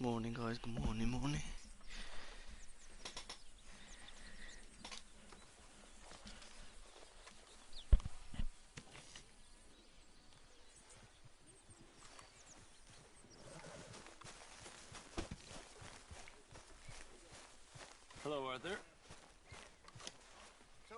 Morning, guys. Good morning. Hello, Arthur. So,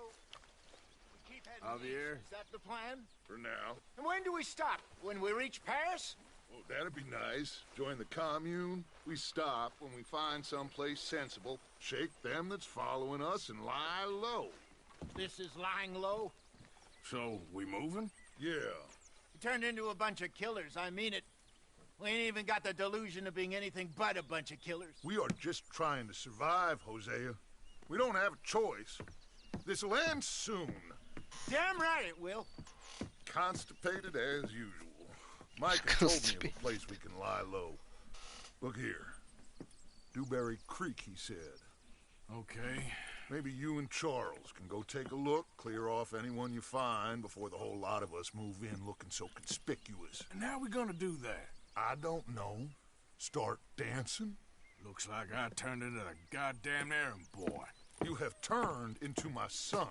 we keep heading east. Javier. Is that the plan? For now. And when do we stop? When we reach Paris? Oh, that'd be nice. Join the commune. We stop when we find someplace sensible, shake them that's following us, and lie low. This is lying low. So, we moving? Yeah. We turned into a bunch of killers, I mean it. We ain't even got the delusion of being anything but a bunch of killers. We are just trying to survive, Hosea. We don't have a choice. This'll end soon. Damn right it will. Constipated as usual. Mike told me of a place we can lie low. Look here. Dewberry Creek, he said. Okay. Maybe you and Charles can go take a look, clear off anyone you find before the whole lot of us move in looking so conspicuous. And how we gonna do that? I don't know. Start dancing? Looks like I turned into the goddamn errand boy. You have turned into my son.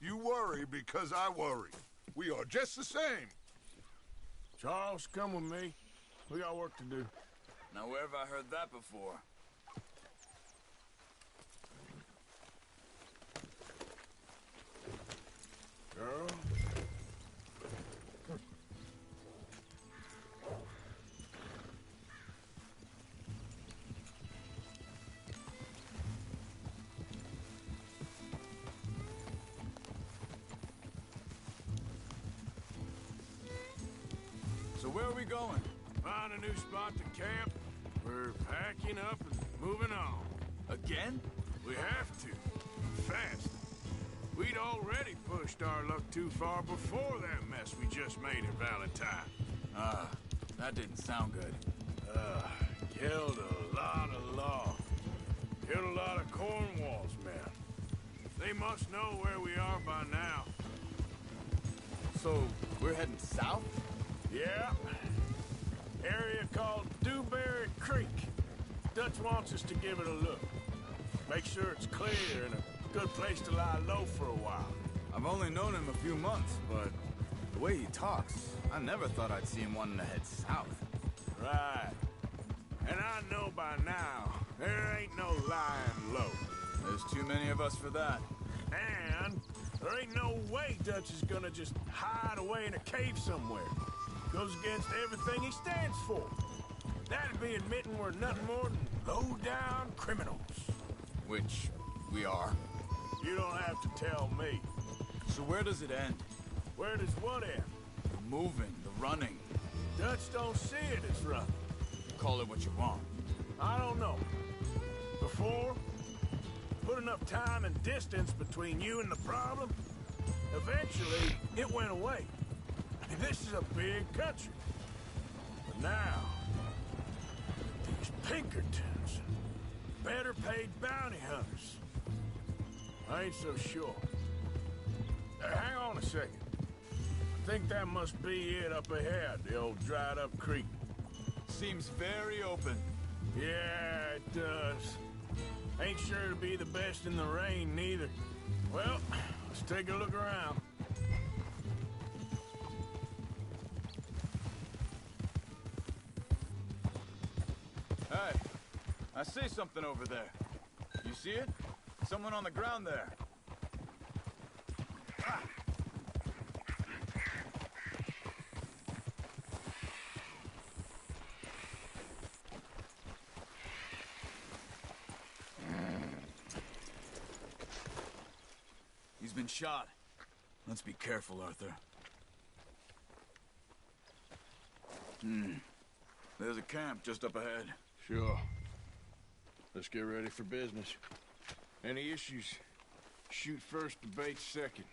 You worry because I worry. We are just the same. Charles, come with me. We got work to do. Now, where have I heard that before? Girl. So where are we going? Find a new spot to camp. We're packing up and moving on. Again? We have to. Fast. We'd already pushed our luck too far before that mess we just made in Valentine. That didn't sound good. Killed a lot of law. Killed a lot of Cornwall's men. They must know where we are by now. So, we're heading south? Yeah. Area called Dewberry Creek. Dutch wants us to give it a look. Make sure it's clear and a good place to lie low for a while. I've only known him a few months, but the way he talks, I never thought I'd see him wanting to head south. Right. And I know by now, there ain't no lying low. There's too many of us for that. And there ain't no way Dutch is gonna just hide away in a cave somewhere. Goes against everything he stands for. That'd be admitting we're nothing more than low-down criminals. Which we are. You don't have to tell me. So where does it end? Where does what end? The moving, the running. Dutch don't see it as running. Call it what you want. I don't know. Before, put enough time and distance between you and the problem, eventually it went away. I mean, this is a big country. But now, these Pinkertons, better paid bounty hunters. I ain't so sure. Hang on a second. I think that must be it up ahead, the old dried up creek. Seems very open. Yeah, it does. Ain't sure to be the best in the rain, neither. Well, let's take a look around. Hey, I see something over there. You see it? Someone on the ground there. He's been shot. Let's be careful, Arthur. There's a camp just up ahead. Sure. Let's get ready for business. Any issues? Shoot first, debate second.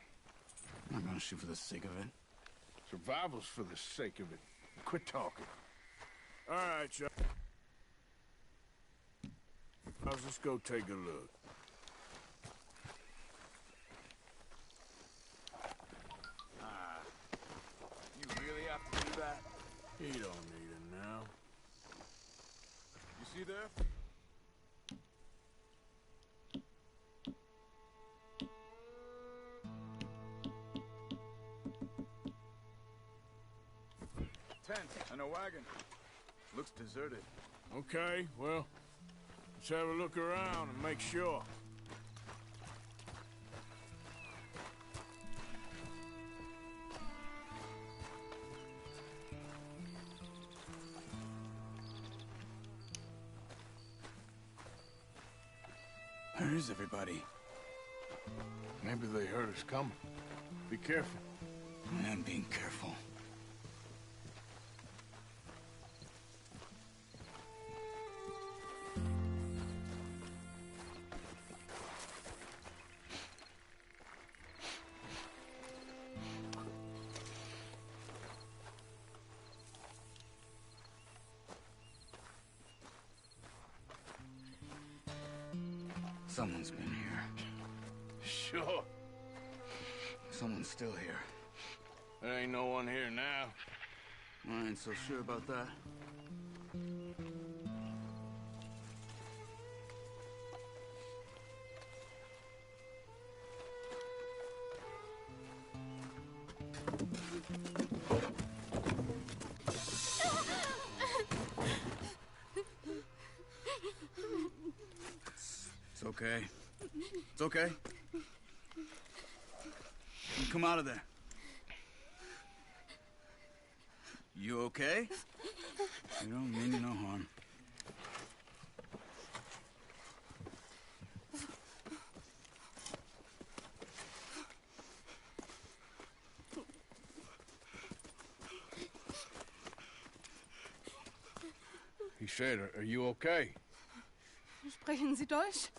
I'm not gonna shoot for the sake of it. Survival's for the sake of it. Quit talking. All right, Chuck. Let's go take a look. You really have to do that? He don't need it now. You see there? Tent and a wagon. Looks deserted. Okay, well, let's have a look around and make sure. Where is everybody? Maybe they heard us coming. Be careful. I am being careful. Someone's been here. Sure. Someone's still here. There ain't no one here now. I ain't so sure about that. It's okay. It's okay. Come out of there. You okay? You don't mean you no harm. He said, are you okay? Sprechen Sie Deutsch?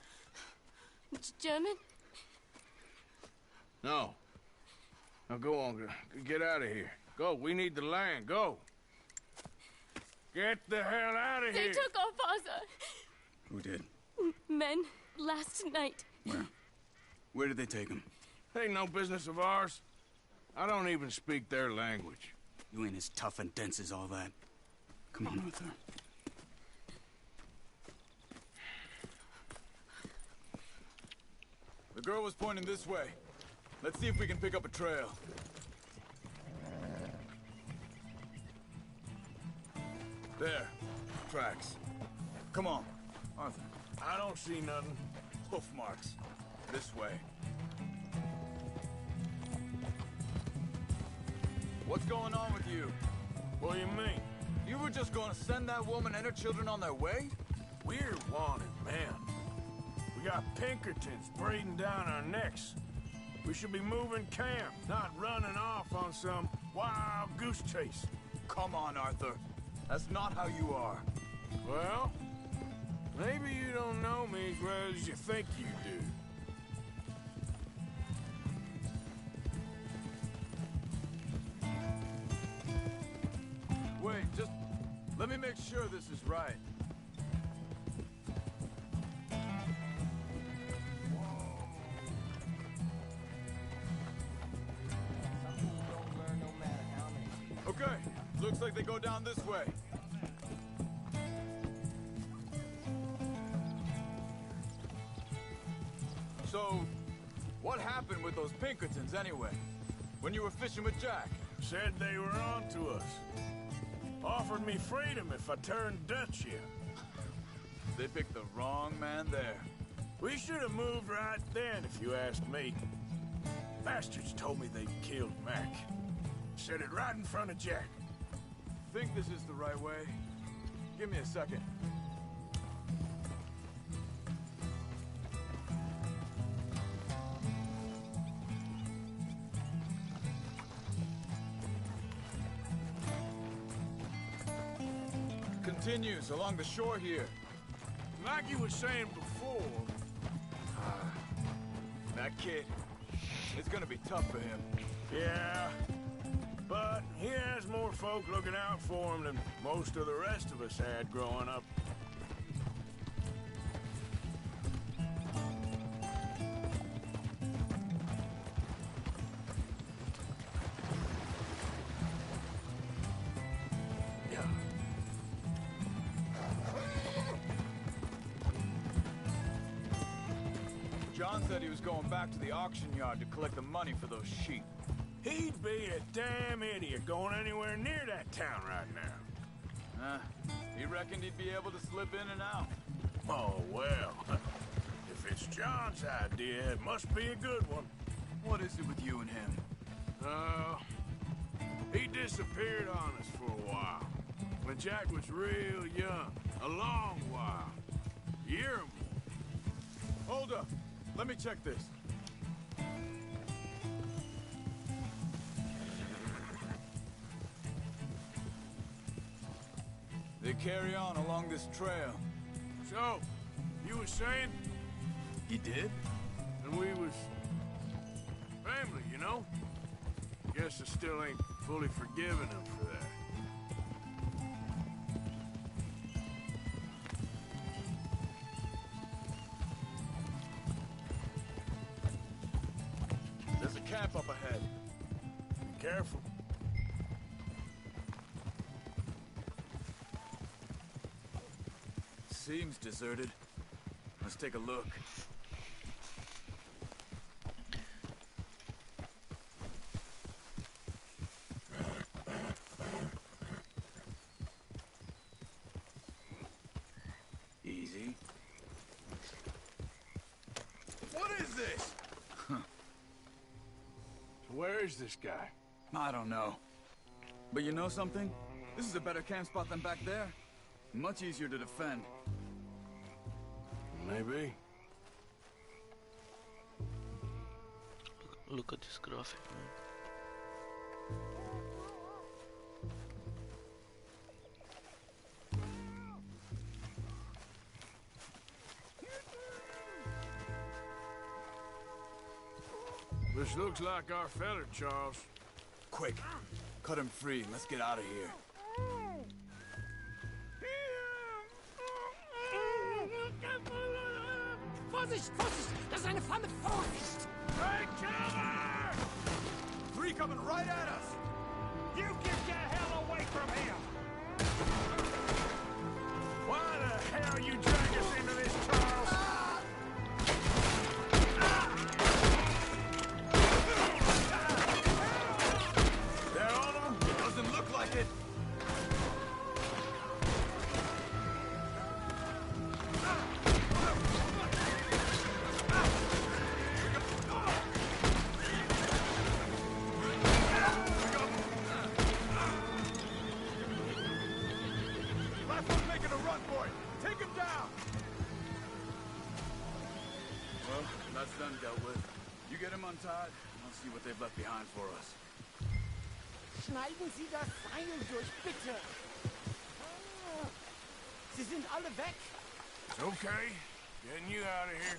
German? No. Now go on, get out of here. Go, we need the land, go. Get the hell out of They here. took our father. Who did? Men, last night. Where? Where did they take him? Ain't no business of ours. I don't even speak their language. You ain't as tough and dense as all that. Come on, Arthur. The girl was pointing this way. Let's see if we can pick up a trail. There. Tracks. Come on, Arthur. I don't see nothing. Hoof marks. This way. What's going on with you? What do you mean? You were just gonna send that woman and her children on their way? We're wanted, man. We got Pinkertons breathing down our necks. We should be moving camp, not running off on some wild goose chase. Come on, Arthur. That's not how you are. Well, maybe you don't know me as well as you think you do. Wait, just let me make sure this is right. Okay, looks like they go down this way. So, what happened with those Pinkertons anyway? When you were fishing with Jack? Said they were on to us. Offered me freedom if I turned Dutch here. They picked the wrong man there. We should have moved right then, if you asked me. Bastards told me they'd killed Mac. Said it right in front of Jack. Think this is the right way? Give me a second. Continues along the shore here. Like you were saying before, That kid, it's gonna be tough for him. yeah, but he has more folk looking out for him than most of the rest of us had growing up. John said he was going back to the auction yard to collect the money for those sheep. He'd be a damn idiot going anywhere near that town right now. He reckoned he'd be able to slip in and out. Oh, well. If it's John's idea, it must be a good one. What is it with you and him? He disappeared on us for a while. When Jack was real young. A long while. A year or more. Hold up. Let me check this. They carry on along this trail. So, you was saying? He did? And we was... family, you know? Guess I still ain't fully forgiven him for that. There's a camp up ahead. Be careful. Seems deserted. Let's take a look. Easy. What is this? Huh. So where is this guy? I don't know. But you know something? This is a better camp spot than back there. Much easier to defend. Maybe. Look at this graphic, man. This looks like our feller, Charles. Quick, cut him free. Let's get out of here. Vorsicht, Vorsicht! Das ist eine Falle! Vorsicht! Hey, cover! Three coming right at us! You get the hell away from him! Why the hell you drag us into this, Charles? They're on him? Doesn't look like it. That's done dealt with. You get him untied, and I'll see what they've left behind for us. Schneiden Sie das Seil durch, bitte! Sie sind alle weg! It's okay. Getting you out of here.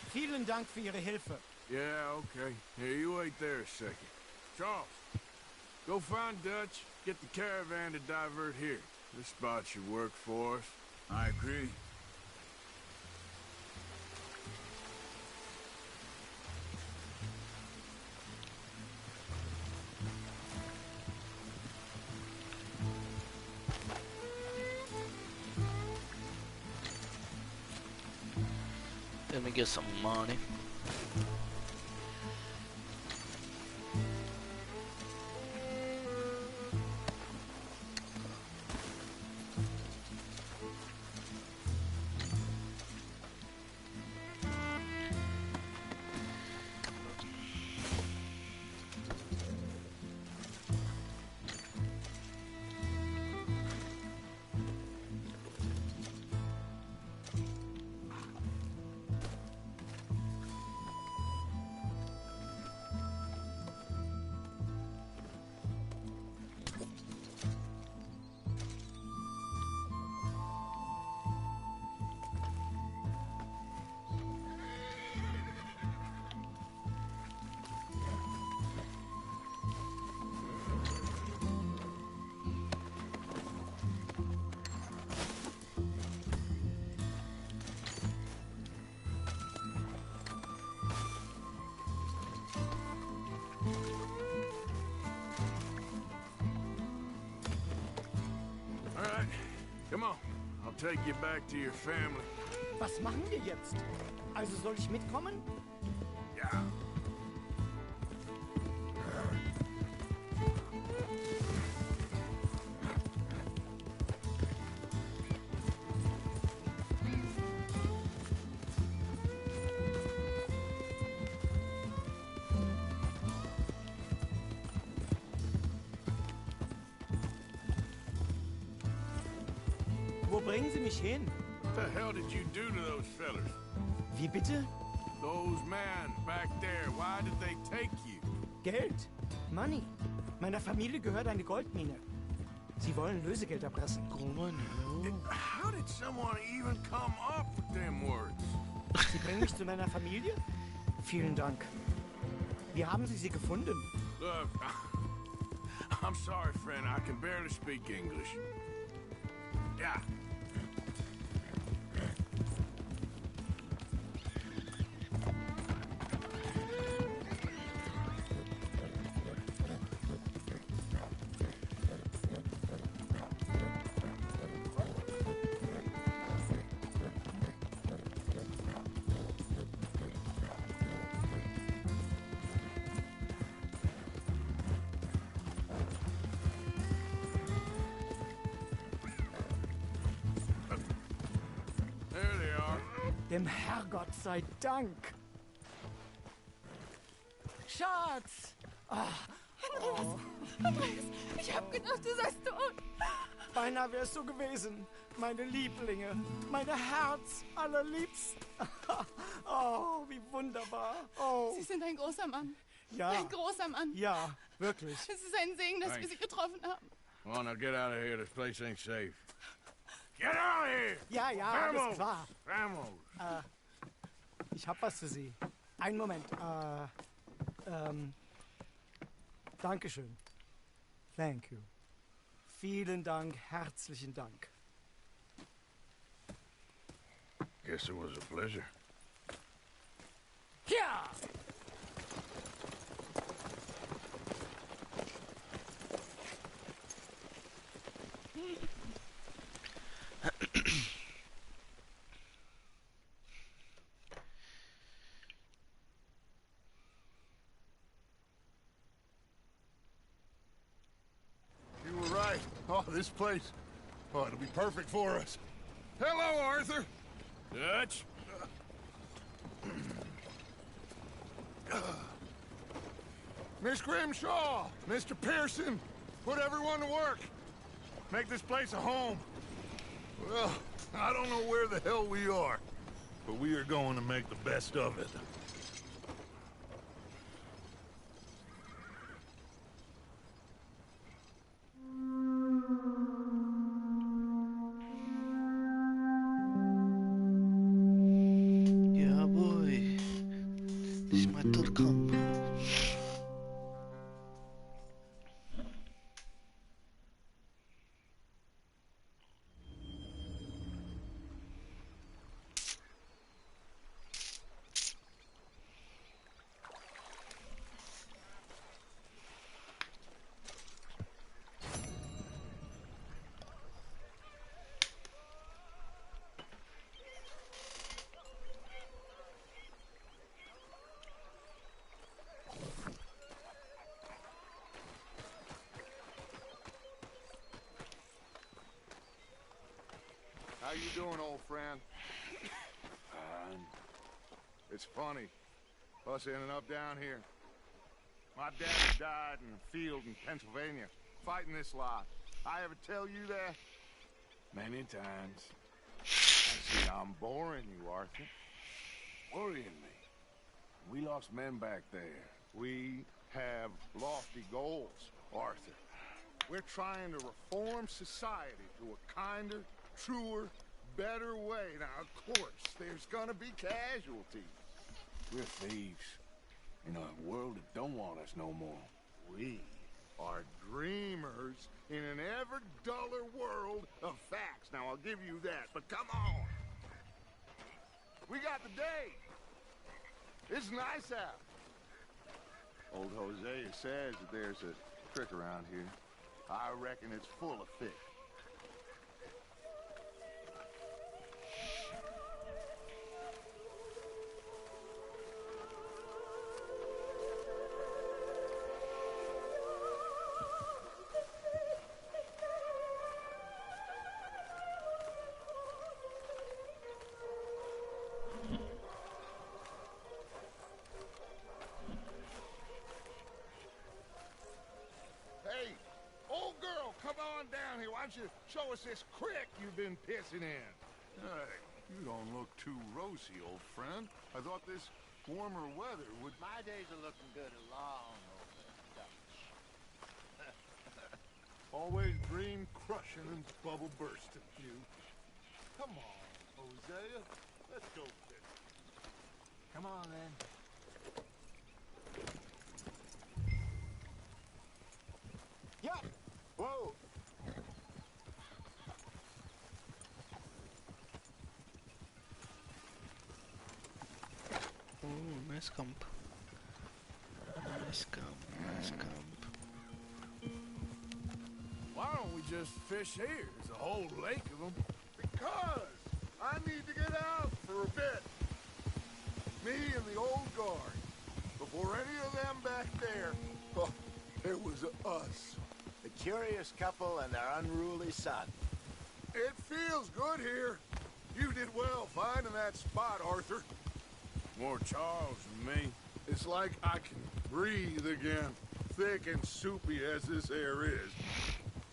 Vielen Dank für Ihre Hilfe. Yeah, okay. Here, you wait there a second. Charles, go find Dutch, get the caravan to divert here. This spot should work for us. I agree. Let me get some money. take you back to your family. Was machen wir jetzt? Also soll ich mitkommen? Ja. Wo bringen Sie mich hin? What the hell did you do to those fellers? Wie bitte? Those men back there, why did they take you? Geld. Money. Meiner Familie gehört eine Goldmine. Sie wollen Lösegeld erpressen. How did someone even come up with them words? Sie bringen mich zu meiner Familie? Vielen Dank. Wie haben Sie sie gefunden? Look, I'm sorry, friend. I can barely speak English. Yeah. Dem Herrgott sei Dank. Schatz! Andreas, ich hab gedacht, du seist tot. Beinahe wär's so gewesen. Meine Lieblinge, meine Herz allerliebsten. Oh, wie wunderbar. Oh. Sie sind ein großer Mann. Ja. Ein großer Mann. Ja, wirklich. Es ist ein Segen, dass wir Sie getroffen haben. Well, now get out of here. This place ain't safe. Get out of here! Ja, ja, alles klar. Vamos! Ich hab was für Sie. Einen Moment. Dankeschön. Thank you. Vielen Dank, herzlichen Dank. Guess it was a pleasure. Ja! You were right. Oh, this place. Oh, it'll be perfect for us. Hello, Arthur. Dutch? Miss Grimshaw, Mr. Pearson, put everyone to work. Make this place a home. Well, I don't know where the hell we are, but we are going to make the best of it. Yeah, boy. This is my third camp. How you doing, old friend? It's funny, us ending up down here. My dad died in a field in Pennsylvania, fighting this lot. I ever tell you that? Many times. I see I'm boring you, Arthur. Worrying me. We lost men back there. We have lofty goals, Arthur. We're trying to reform society to a kinder, truer, better way. Now, of course, there's gonna be casualties. We're thieves. In a world that don't want us no more. We are dreamers in an ever duller world of facts. Now, I'll give you that, but come on. We got the day. It's nice out. Old Hosea says that there's a trick around here. I reckon it's full of fish. don't you show us this creek you've been pissing in? Hey, you don't look too rosy, old friend. I thought this warmer weather would... My days are looking good along over Dutch. Always dream crushing and bubble bursting, you. Come on, Hosea. Let's go fishing. Come on, then. Yeah. Whoa. Oh, nice camp. Nice camp, nice camp. Why don't we just fish here? There's a whole lake of them. Because I need to get out for a bit. Me and the old guard. Before any of them back there, oh, it was us. The curious couple and their unruly son. It feels good here. You did well finding that spot, Arthur. More Charles than me. It's like I can breathe again, thick and soupy as this air is.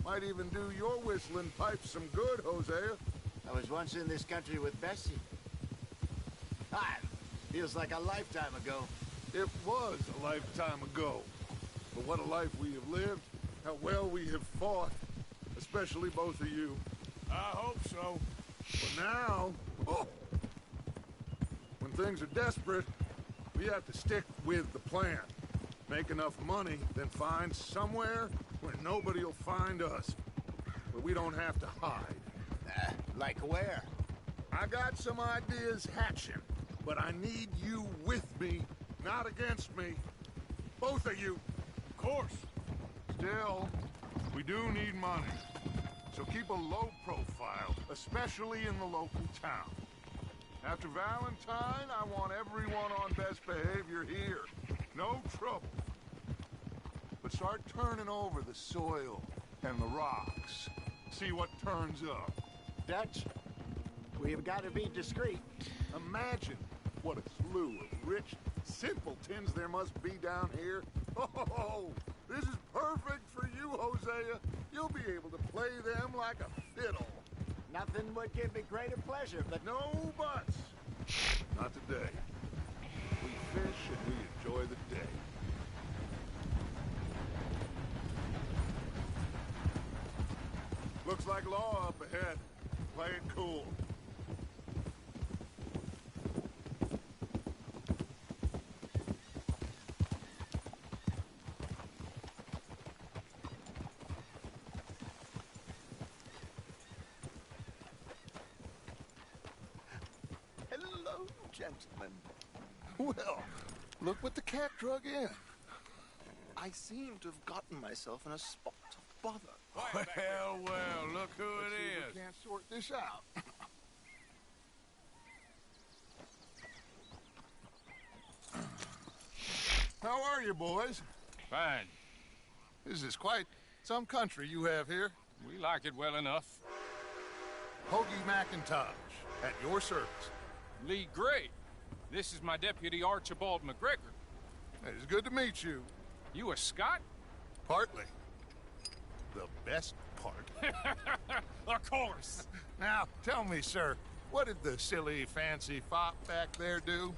Might even do your whistling pipes some good, Hosea. I was once in this country with Bessie. Ah, feels like a lifetime ago. It was a lifetime ago. But what a life we have lived, how well we have fought, especially both of you. I hope so. But now, oh, when things are desperate, we have to stick with the plan. Make enough money, then find somewhere where nobody will find us. Where we don't have to hide. Like where? I got some ideas hatching, but I need you with me, not against me. Both of you. Of course. Still, we do need money. So keep a low profile, especially in the local town. After Valentine, I want everyone on best behavior here. No trouble. But start turning over the soil and the rocks. See what turns up. Dutch, we've got to be discreet. Imagine what a slew of rich simpletons there must be down here. Oh, this is perfect for you, Hosea. You'll be able to play them like a fiddle. Nothing would give me greater pleasure, but... No buts. Not today. We fish and we enjoy the day. Looks like law up ahead. Play it cool. Hello, gentlemen. Well, look what the cat drug in. I seem to have gotten myself in a spot of bother. Well, look who Let's see if it we is. can't sort this out. How are you, boys? Fine. This is quite some country you have here. We like it well enough. Hoagie McIntosh, at your service. Lee Gray. This is my deputy Archibald McGregor. It's good to meet you. You a Scot? Partly. The best part. Of course. Now, tell me, sir, what did the silly, fancy fop back there do?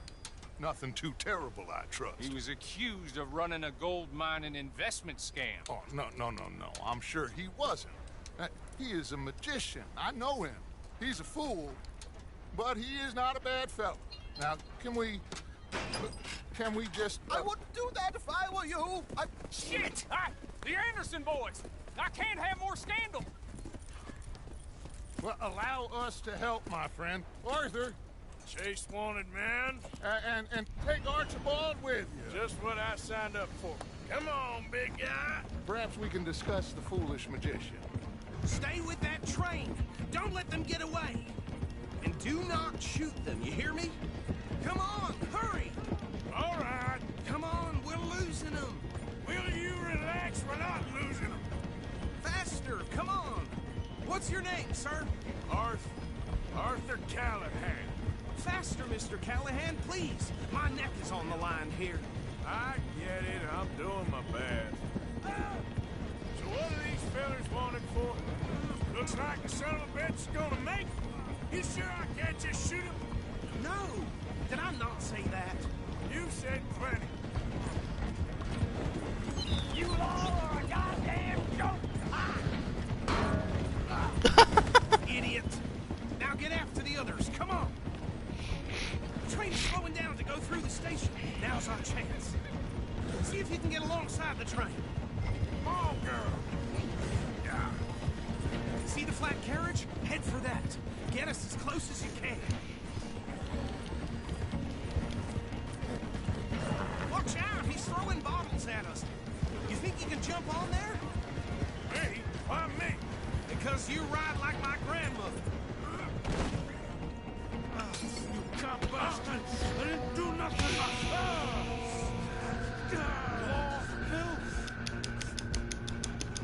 Nothing too terrible, I trust. He was accused of running a gold mining investment scam. Oh, no. I'm sure he wasn't. He is a magician. I know him. He's a fool, but he is not a bad fellow. Now, can we just... I wouldn't do that if I were you. Shit! The Anderson boys! I can't have more scandal! Well, allow us to help, my friend. Arthur, Chase wanted man. and take Archibald with you. Just what I signed up for. Come on, big guy. Perhaps we can discuss the foolish magician. Stay with that train. Don't let them get away. And do not shoot them, you hear me? Come on, hurry! All right. Come on, we're losing them. Will you relax? We're not losing them. Faster, come on. What's your name, sir? Arthur Callahan. Faster, Mr. Callahan, please. My neck is on the line here. I get it. I'm doing my best. So what are these fellas wanted for? out. Get us as close as you can. Watch out! He's throwing bottles at us. You think you can jump on there? Me? Why me? Because you ride like my grandmother. You cop bastard! I didn't do nothing!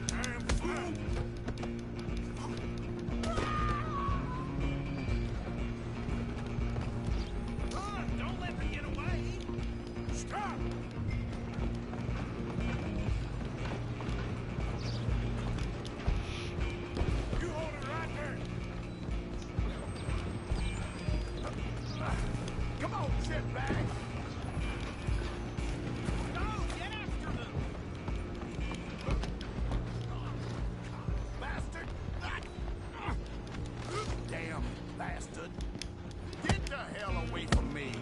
Damn fool! Don't let them get away! Stop! You hold it right there! Come on, shitbag! Go! Get after them! Bastard! Damn bastard! Get the hell away from me!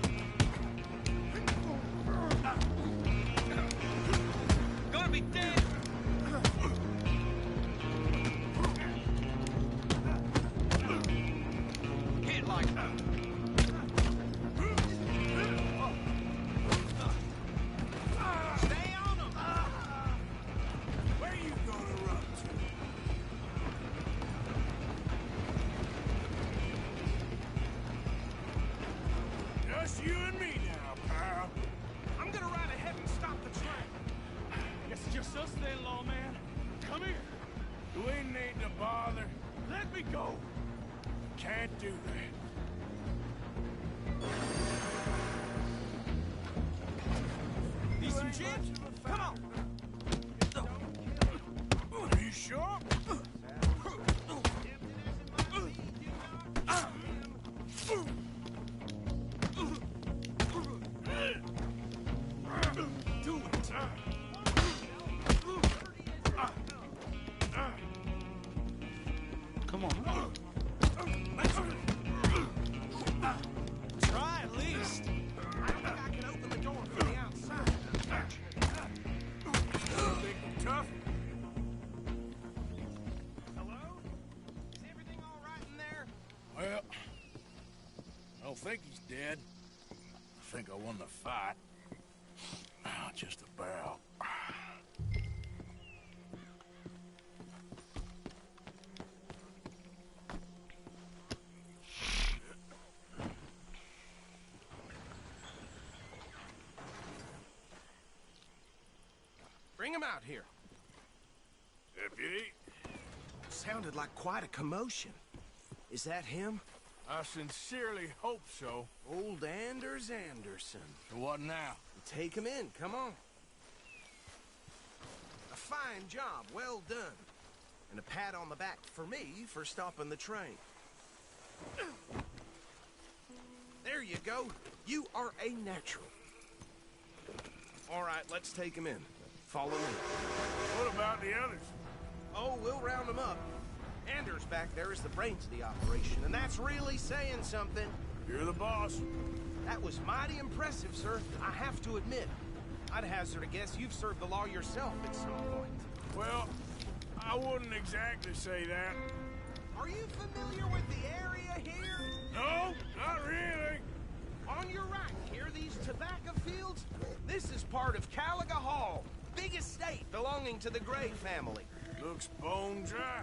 Gonna be dead! Hit like Stay on them! Where you gonna run to? Just you and me now, pal. I'm gonna ride ahead and stop the train. Guess it's just us then, lawman. Come here. We need to bother. Let me go. Can't do that. Need some chips? Come on! Are you sure? Do it. Come on. Try at least. I don't think I can open the door from the outside. Tough? Hello? Is everything all right in there? Well, I don't think he's dead. I think I won the fight. Just about. Bring him out here. Deputy, Sounded like quite a commotion. Is that him? I sincerely hope so. Old Anders Anderson. What now? Take him in, come on. A fine job, well done. And a pat on the back for me for stopping the train. There you go. You are a natural. All right, let's take him in. Follow me. What about the others? Oh, we'll round them up. Anders back there is the brains of the operation, and that's really saying something. You're the boss. That was mighty impressive, sir. I have to admit. I'd hazard a guess you've served the law yourself at some point. Well, I wouldn't exactly say that. Are you familiar with the area here? No, not really. On your right, hear these tobacco fields? This is part of Caliga Hall, big estate belonging to the Gray family. Looks bone dry.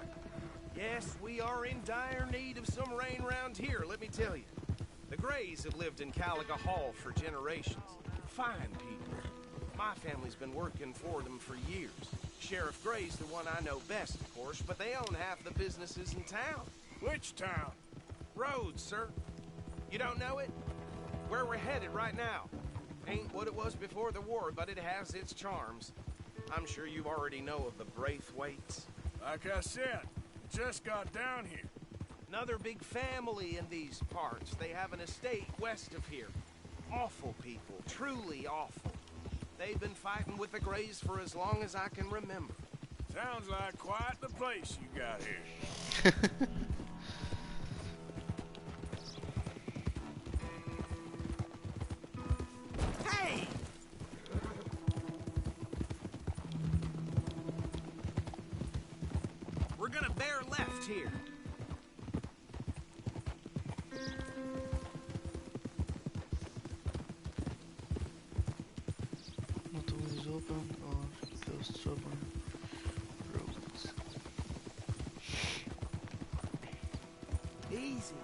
Yes, we are in dire need of some rain round here, let me tell you. The Grays have lived in Caliga Hall for generations. Fine people. My family's been working for them for years. Sheriff Gray's the one I know best, of course, but they own half the businesses in town. Which town? Rhodes, sir. You don't know it? Where we're headed right now. Ain't what it was before the war, but it has its charms. I'm sure you already know of the Braithwaites. Like I said, just got down here. Another big family in these parts. They have an estate west of here. Awful people, truly awful. They've been fighting with the Grays for as long as I can remember. Sounds like quite the place you got here. Hey! We're gonna bear left here. easy.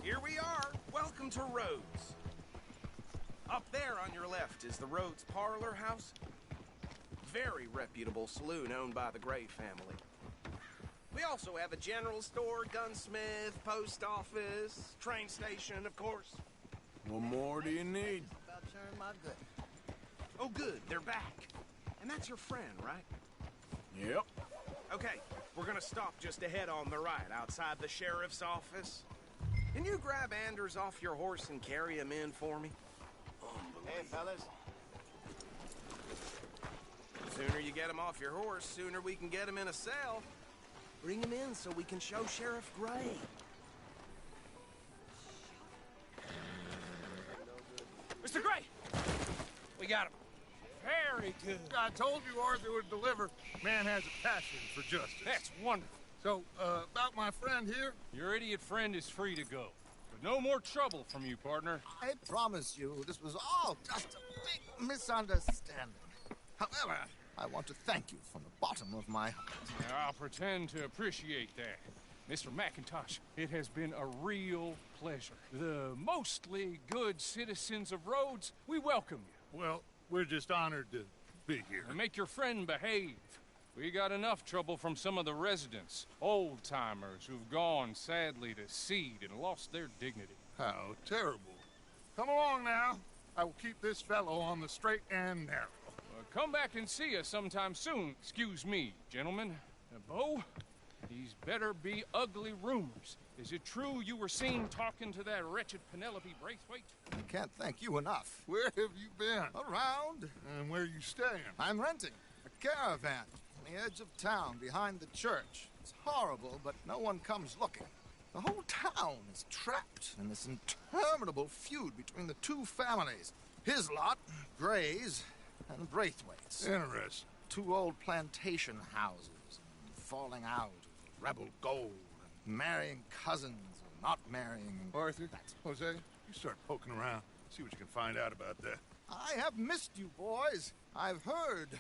Here we are. Welcome to Rhodes. Up there on your left is the Rhodes Parlor House. Very reputable saloon owned by the Gray family. We also have a general store, gunsmith, post office, train station, of course. What more do you need? About sharing my good. Oh, good, they're back. And that's your friend, right? Yep. Okay, we're gonna stop just ahead on the right, outside the sheriff's office. Can you grab Anders off your horse and carry him in for me? Hey, fellas. Sooner you get him off your horse, sooner we can get him in a cell. Bring him in so we can show Sheriff Gray. Mr. Gray! We got him. Very good. I told you Arthur would deliver. Man has a passion for justice. That's wonderful. So, about my friend here? Your idiot friend is free to go. But no more trouble from you, partner. I promise you, this was all just a big misunderstanding. However, I want to thank you from the bottom of my heart. I'll pretend to appreciate that. Mr. McIntosh, it has been a real pleasure. The mostly good citizens of Rhodes, we welcome you. Well, we're just honored to be here. And make your friend behave. We got enough trouble from some of the residents, old-timers who've gone, sadly, to seed and lost their dignity. How terrible. Come along now. I will keep this fellow on the straight and narrow. Come back and see us sometime soon. Excuse me, gentlemen. Bo, these better be ugly rumors. Is it true you were seen talking to that wretched Penelope Braithwaite? I can't thank you enough. Where have you been? Around. And where you staying? I'm renting a caravan on the edge of town behind the church. It's horrible, but no one comes looking. The whole town is trapped in this interminable feud between the two families. His lot, Gray's, and Braithwaite's. Interesting. Two old plantation houses, falling out, rebel gold, and marrying cousins, or not marrying. Arthur, Jose, you start poking around. See what you can find out about that. I have missed you, boys. I've heard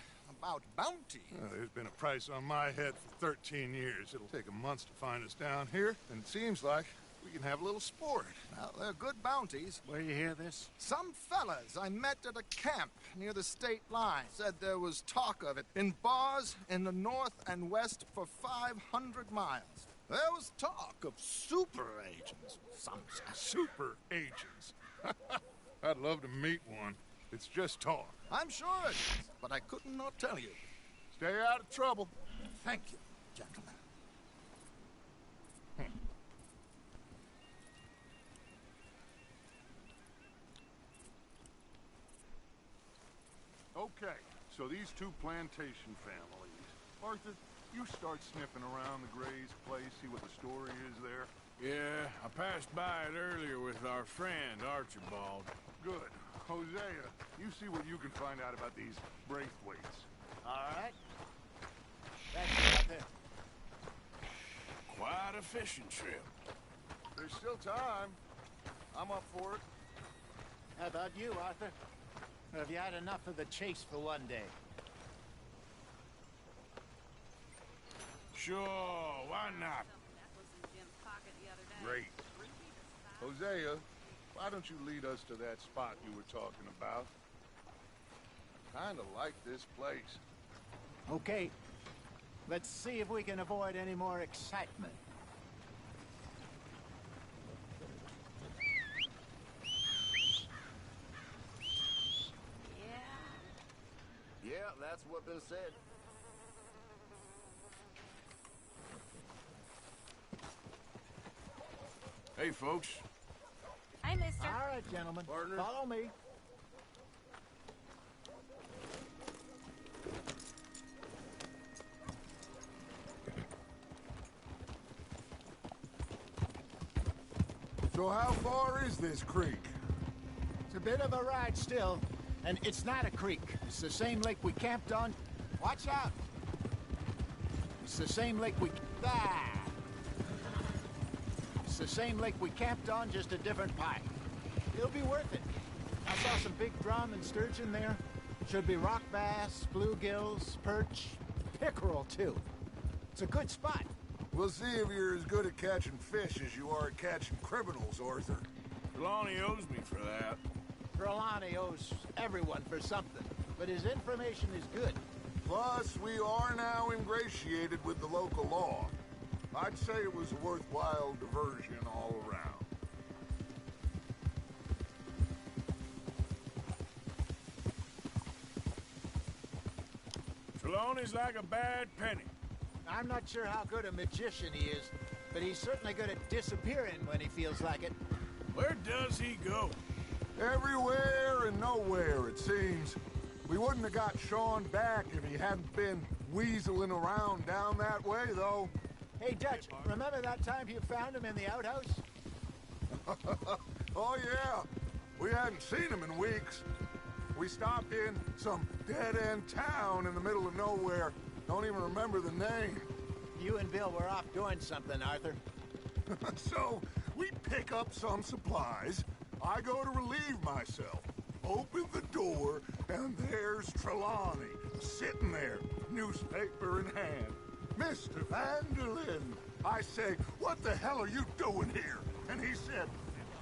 about bounty. There's been a price on my head for 13 years. It'll take a month to find us down here, and it seems like we can have a little sport. Well, they're good bounties. Where you hear this? Some fellas I met at a camp near the state line said there was talk of it in bars in the north and west for 500 miles. There was talk of super agents, some say. Super agents. I'd love to meet one. It's just talk. I'm sure it is, but I couldn't not tell you. Stay out of trouble. Thank you, gentlemen. Okay, so these two plantation families. Arthur, you start sniffing around the Gray's place, see what the story is there. Yeah, I passed by it earlier with our friend, Archibald. Good. Hosea, you see what you can find out about these Braithwaites. All right. Thank you, Arthur. Quite a fishing trip. There's still time. I'm up for it. How about you, Arthur? Or have you had enough of the chase for one day? Sure, why not? Great. Hosea, why don't you lead us to that spot you were talking about? I kinda like this place. Okay. Let's see if we can avoid any more excitement. Yeah, that's what been said. Hey, folks. Hi, mister. All right, gentlemen. Partner. Follow me. So how far is this creek? It's a bit of a ride still, and it's not a creek. It's the same lake we camped on. Watch out! It's the same lake we... Ah! It's the same lake we camped on, just a different pipe. It'll be worth it. I saw some big drum and sturgeon there. Should be rock bass, bluegills, perch, pickerel, too. It's a good spot. We'll see if you're as good at catching fish as you are at catching criminals, Arthur. Trelawney owes me for that. Trelawney owes everyone for something, but his information is good. Plus, we are now ingratiated with the local law. I'd say it was a worthwhile diversion all around. Trelawney's like a bad penny. I'm not sure how good a magician he is, but he's certainly good at disappearing when he feels like it. Where does he go? Everywhere and nowhere, it seems. We wouldn't have got Sean back if he hadn't been weaseling around down that way, though. Hey, Dutch, remember that time you found him in the outhouse? Oh, yeah. We hadn't seen him in weeks. We stopped in some dead-end town in the middle of nowhere. Don't even remember the name. You and Bill were off doing something, Arthur. So, we pick up some supplies. I go to relieve myself. Open the door, and there's Trelawney, sitting there, newspaper in hand. Mr. Vanderlyn. I say, what the hell are you doing here? And he said,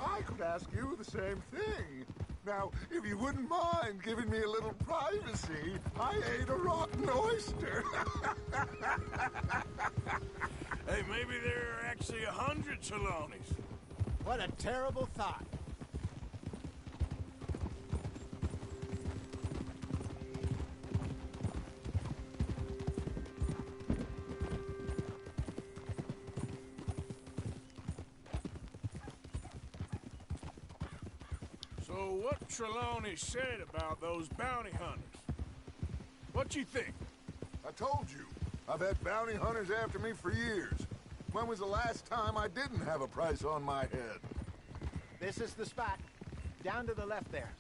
I could ask you the same thing. Now, if you wouldn't mind giving me a little privacy, I ate a rotten oyster. Hey, maybe there are actually 100 Trelawneys. What a terrible thought. So what Trelawney said about those bounty hunters? What you think? I told you, I've had bounty hunters after me for years. When was the last time I didn't have a price on my head? This is the spot. Down to the left there.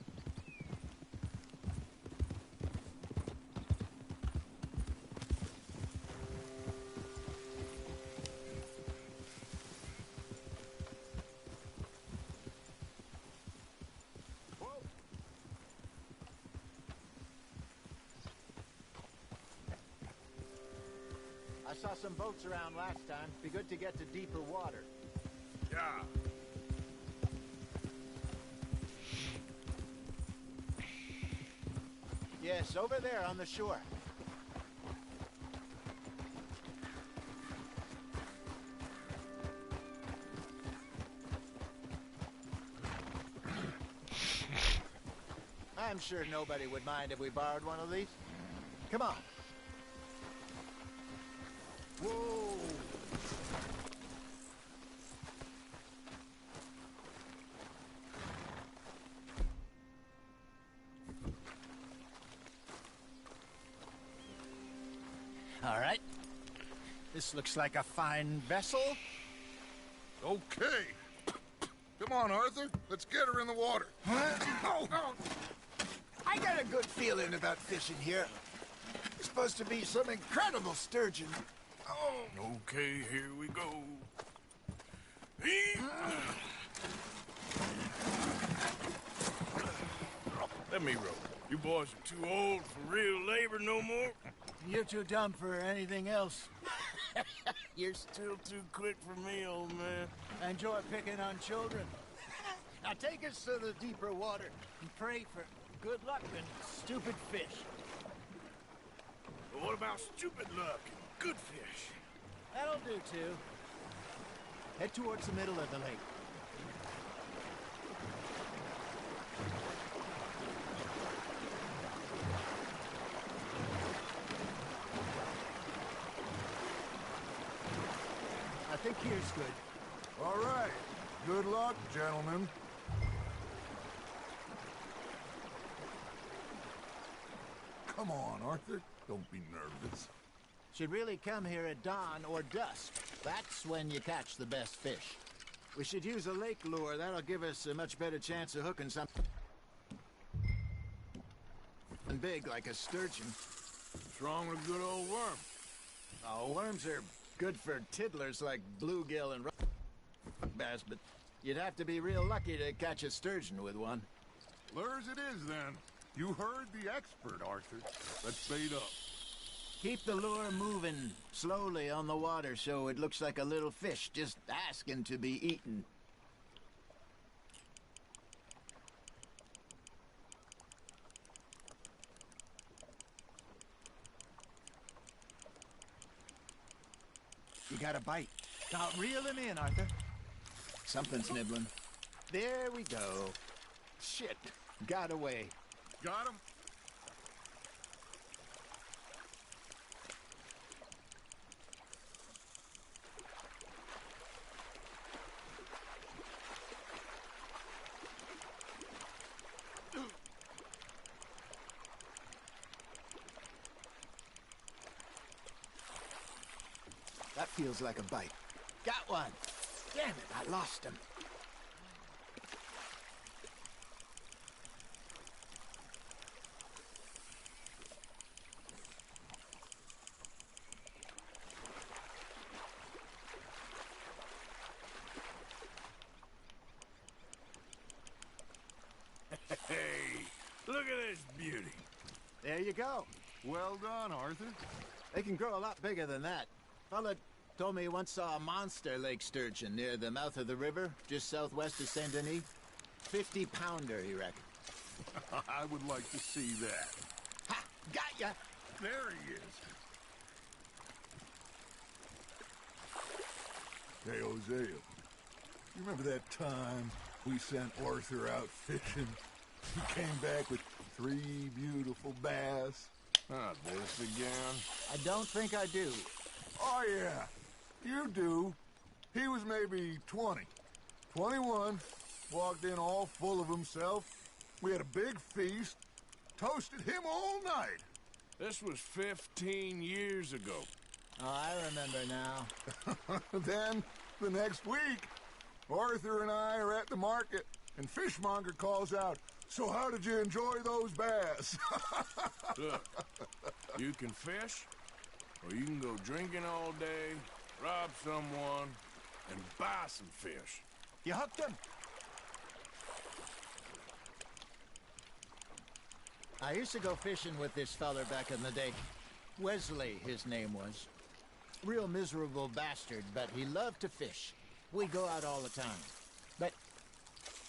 I saw some boats around last time. Be good to get to deeper water. Yeah. Yes, over there on the shore. I'm sure nobody would mind if we borrowed one of these. Come on. Whoa! All right. This looks like a fine vessel. Okay. Come on, Arthur. Let's get her in the water. Oh. I got a good feeling about fishing here. There's supposed to be some incredible sturgeon. Oh. Okay, here we go. Let me row. You boys are too old for real labor no more. You're too dumb for anything else. You're still too quick for me, old man. I enjoy picking on children. Now take us to the deeper water and pray for good luck and stupid fish. But what about stupid luck and good fish? That'll do, too. Head towards the middle of the lake. I think here's good. All right. Good luck, gentlemen. Come on, Arthur. Don't be nervous. Should really come here at dawn or dusk. That's when you catch the best fish. We should use a lake lure. That'll give us a much better chance of hooking something big like a sturgeon. What's wrong with a good old worm? Oh, worms are good for tiddlers like bluegill and bass, but you'd have to be real lucky to catch a sturgeon with one. Lures it is, then. You heard the expert, Arthur. Let's bait up. Keep the lure moving slowly on the water so it looks like a little fish just asking to be eaten. You got a bite. Now reel him in, Arthur. Something's nibbling. There we go. Shit, got away. Got him? That feels like a bite. Got one. Damn it, I lost him. Hey, look at this beauty. There you go. Well done, Arthur. They can grow a lot bigger than that. Fella told me he once saw a monster lake sturgeon near the mouth of the river, just southwest of Saint Denis. 50-pounder, he reckoned. I would like to see that. Ha! Got ya! There he is. Hey, Hosea, you remember that time we sent Arthur out fishing? He came back with 3 beautiful bass. Not this again. I don't think I do. Oh, yeah, you do. He was maybe 20, 21, walked in all full of himself. We had a big feast, toasted him all night. This was 15 years ago. Oh, I remember now. Then, the next week, Arthur and I are at the market, and Fishmonger calls out, "So how did you enjoy those bass?" Look, you can fish, or you can go drinking all day, rob someone, and buy some fish. You hooked him? I used to go fishing with this feller back in the day. Wesley, his name was. Real miserable bastard, but he loved to fish. We'd go out all the time. But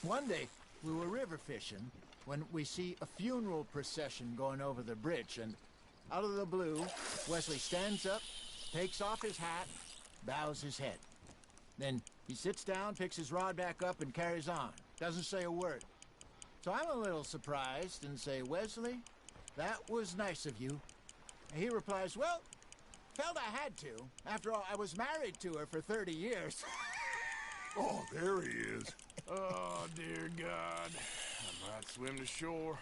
one day, we were river fishing when we see a funeral procession going over the bridge, and out of the blue, Wesley stands up, takes off his hat, bows his head. Then he sits down, picks his rod back up, and carries on. Doesn't say a word. So I'm a little surprised and say, "Wesley, that was nice of you." And he replies, "Well, felt I had to. After all, I was married to her for 30 years. Oh, there he is. Oh, dear God. I might swim to shore.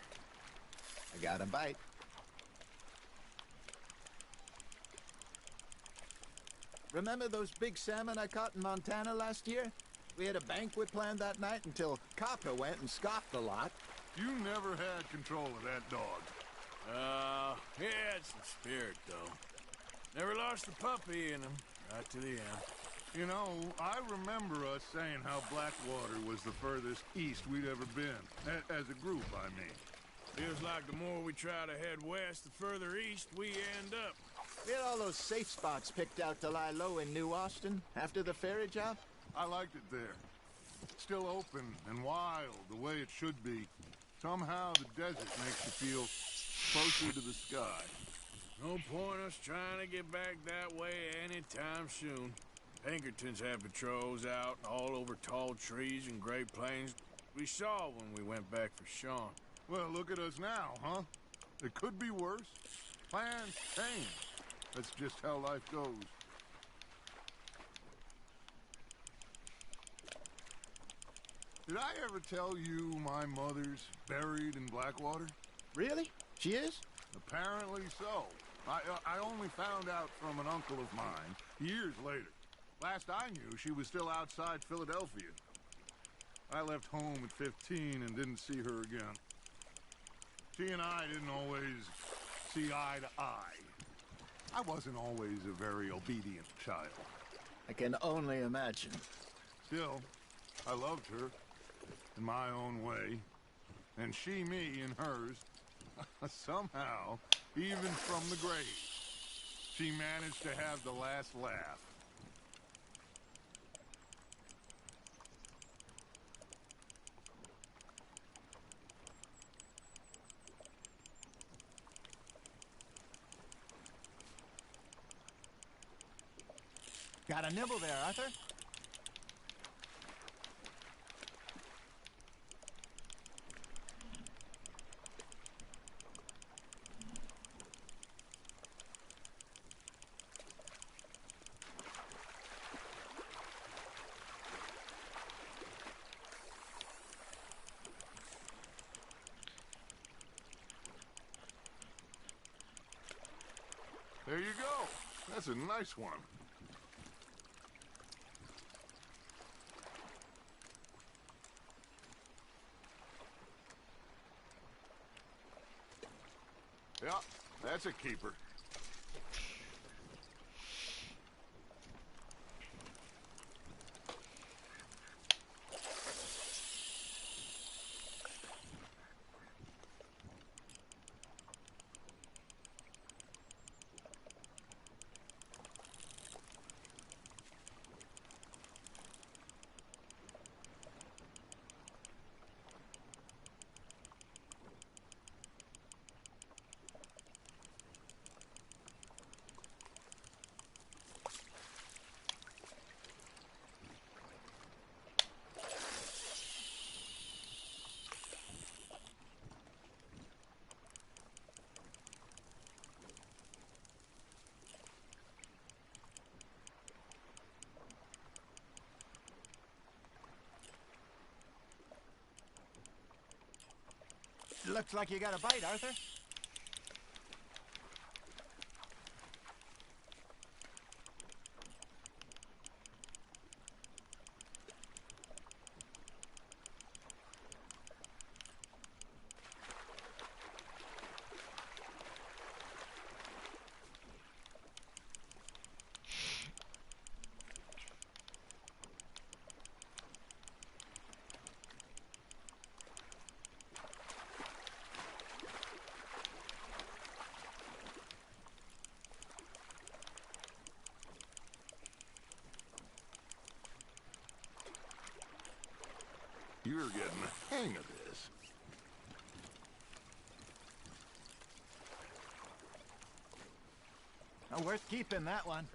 I got a bite. Remember those big salmon I caught in Montana last year? We had a banquet planned that night until Copper went and scoffed the lot. You never had control of that dog. He had some spirit, though. Never lost the puppy in him, right to the end. You know, I remember us saying how Blackwater was the furthest east we'd ever been. As a group, I mean. Feels like the more we try to head west, the further east we end up. We had all those safe spots picked out to lie low in New Austin after the ferry job. I liked it there. Still open and wild, the way it should be. Somehow the desert makes you feel closer to the sky. No point us trying to get back that way anytime soon. Pinkertons have patrols out all over tall trees and Great Plains. We saw when we went back for Sean. Well, look at us now, huh? It could be worse. Plans change. That's just how life goes. Did I ever tell you my mother's buried in Blackwater? Really? She is? Apparently so. I only found out from an uncle of mine years later. Last I knew, she was still outside Philadelphia. I left home at 15 and didn't see her again. She and I didn't always see eye to eye. I wasn't always a very obedient child. I can only imagine. Still, I loved her in my own way, and she me in hers. Somehow, even from the grave. She managed to have the last laugh. Got a nibble there, Arthur? There you go. That's a nice one. Yeah, that's a keeper. Looks like you got a bite, Arthur. You're getting the hang of this. Oh, worth keeping, that one.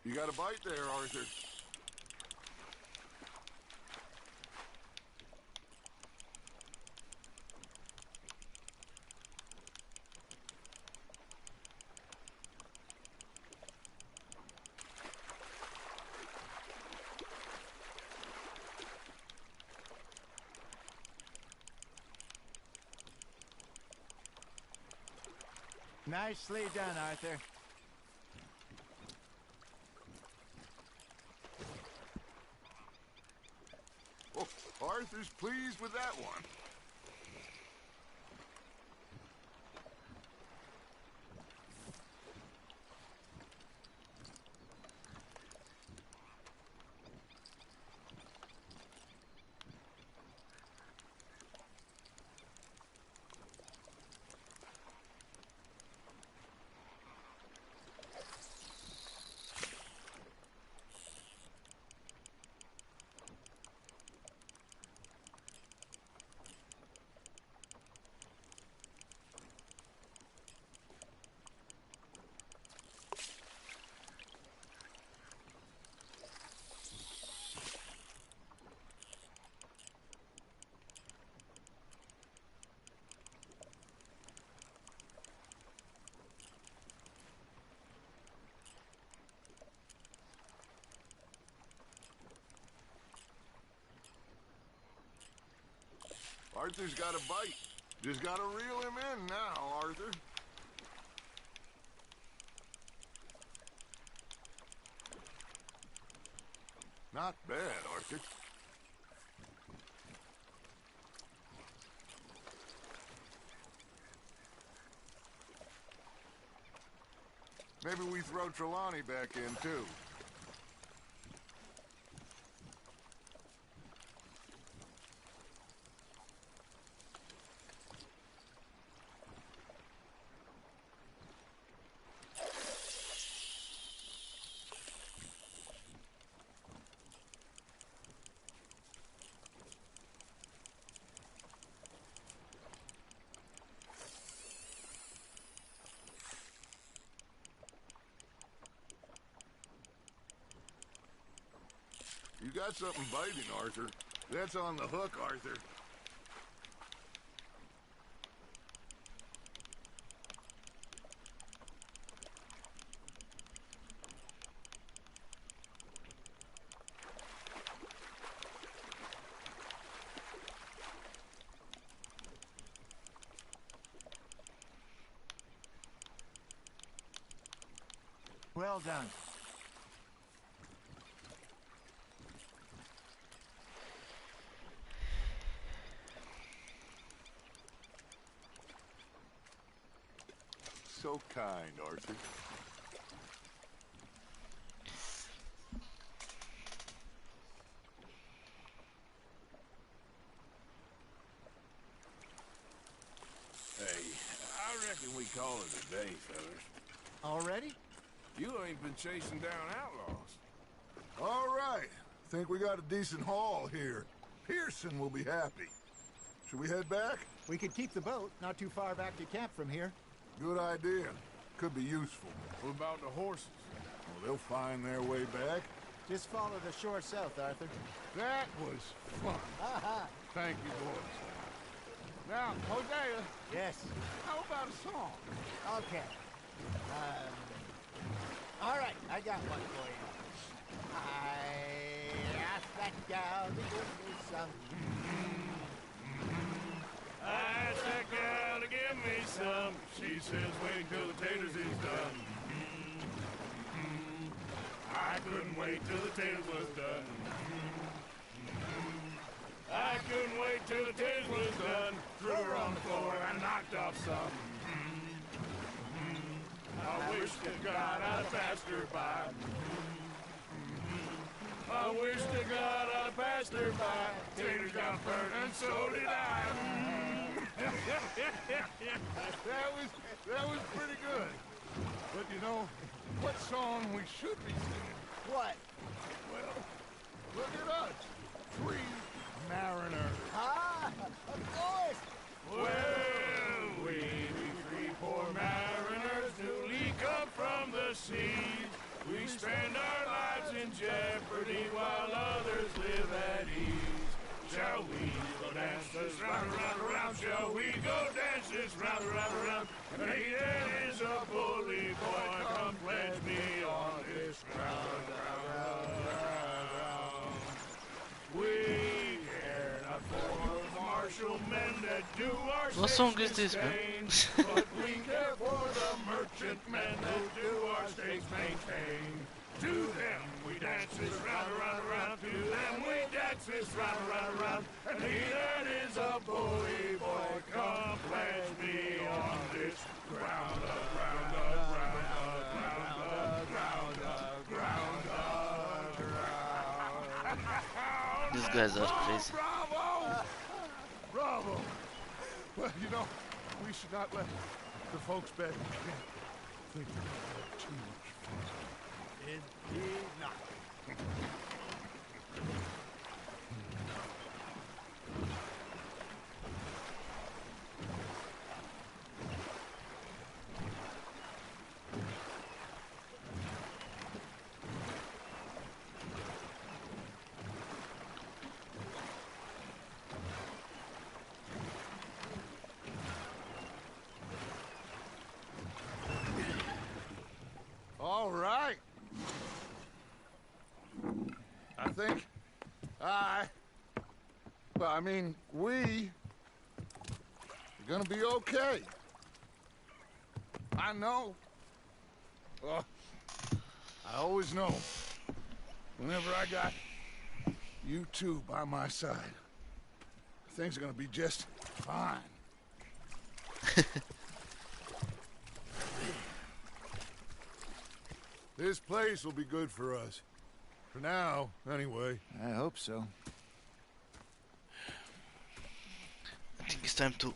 You got a bite there, Arthur. Nicely done, Arthur. Oh, Arthur's pleased with that one. Arthur's got a bite. Just gotta reel him in now, Arthur. Not bad, Arthur. Maybe we throw Trelawney back in, too. You got something biting, Arthur. That's on the hook, Arthur. Well done. So kind, Arthur. Hey, I reckon we call it a day, fellas. Already? You ain't been chasing down outlaws. All right. Think we got a decent haul here. Pearson will be happy. Should we head back? We could keep the boat not too far back to camp from here. Good idea. Could be useful. What about the horses? Well, they'll find their way back. Just follow the shore south, Arthur. That was fun. Thank you, boys. Now, Hosea, Yes. how about a song? Okay. All right, I got one for you. I asked that gal to give me some. I asked that gal to give me some. She says wait till the taters is done. I couldn't wait till the taters was done. I couldn't wait till the taters was done. Threw her on the floor and knocked off some. I wish to God I'd passed her by. I wish to God I'd passed her by. Taters got burnt and so did I. That was pretty good. But you know, what song we should be singing? What? Well, look at us. 3 mariners. Ah, of course. Well, we 3 poor mariners newly come from the seas. We spend our lives in jeopardy while others live at ease. Shall we go dance this round, round, round? Shall we go dance this round, round, round? And he is a bully boy, come pledge me on this ground, round, round, round. We care not for the martial men that do our Nasıl states gösteririz be? disdain, but we care for the merchant men that do our states maintain. To them we dance this round, round, round. To them we dance this round, round, round. And he that is a bully boy, come pledge me on this ground up, ground up, ground up, ground up, ground up, ground up, ground. These guys are crazy. Bravo! Bravo! Well, you know, we should not let the folks back in camp think we're having too much fun. Indeed not. All right. I think we gonna be okay. I know. Well, I always know. Whenever I got you two by my side, things are gonna be just fine. This place will be good for us. For now, anyway. I hope so. I think it's time to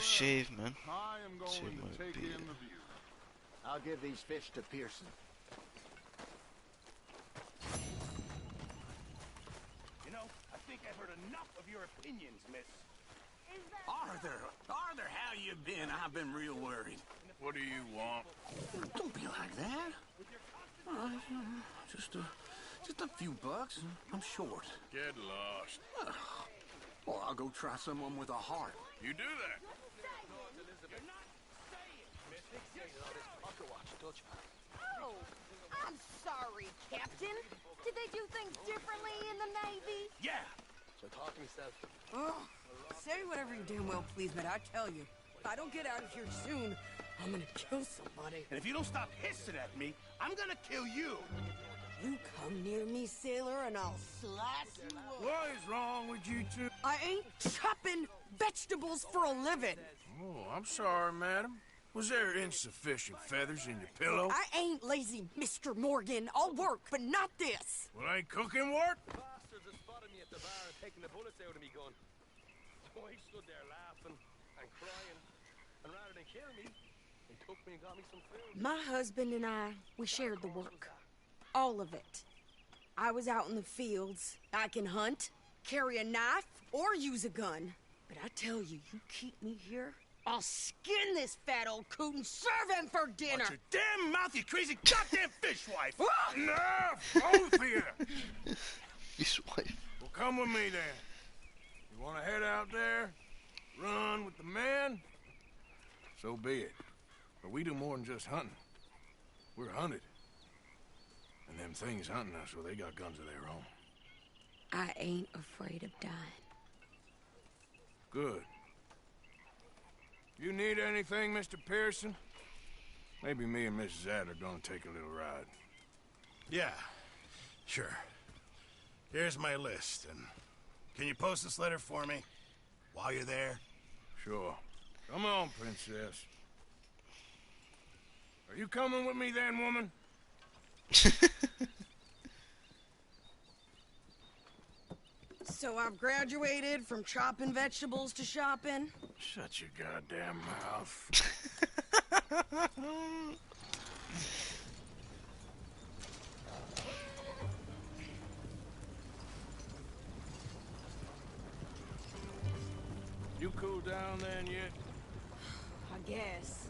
shave, man. I am going Shave to my take beard. in the view. I'll give these fish to Pearson. You know, I think I've heard enough of your opinions, miss. Arthur, how you been? I've been real worried. What do you want? Don't be like that. Just a few bucks. I'm short. Get lost. Well, I'll go try someone with a heart. You do that. Oh, I'm sorry, Captain. Did they do things differently in the Navy? Yeah. Oh, say whatever you damn well please, but I tell you, if I don't get out of here soon, I'm gonna kill somebody. And if you don't stop hissing at me, I'm gonna kill you. You come near me, sailor, and I'll slice you up. What is wrong with you two? I ain't chopping vegetables for a living. Oh, I'm sorry, madam. Was there insufficient feathers in your pillow? I ain't lazy, Mr. Morgan. I'll work, but not this. Well, ain't cooking work? Bastards have spotted me at the bar and taken the bullets out of me gun. So I stood there laughing and crying. And rather than kill me, they took me and got me some food. My husband and I, we shared the work. All of it. I was out in the fields. I can hunt, carry a knife, or use a gun. But I tell you, you keep me here, I'll skin this fat old coot and serve him for dinner. Watch your damn mouth, you crazy goddamn fishwife! Enough, both of you! His wife. Well, come with me then. You want to head out there, run with the men? So be it. But we do more than just hunting. We're hunted. And them things hunting us, well, they got guns of their own. I ain't afraid of dying. Good. You need anything, Mr. Pearson? Maybe me and Mrs. Adler gonna take a little ride. Yeah, sure. Here's my list, and can you post this letter for me while you're there? Sure. Come on, princess. Are you coming with me then, woman? So I've graduated from chopping vegetables to shopping. Shut your goddamn mouth. You cool down then yet? I guess.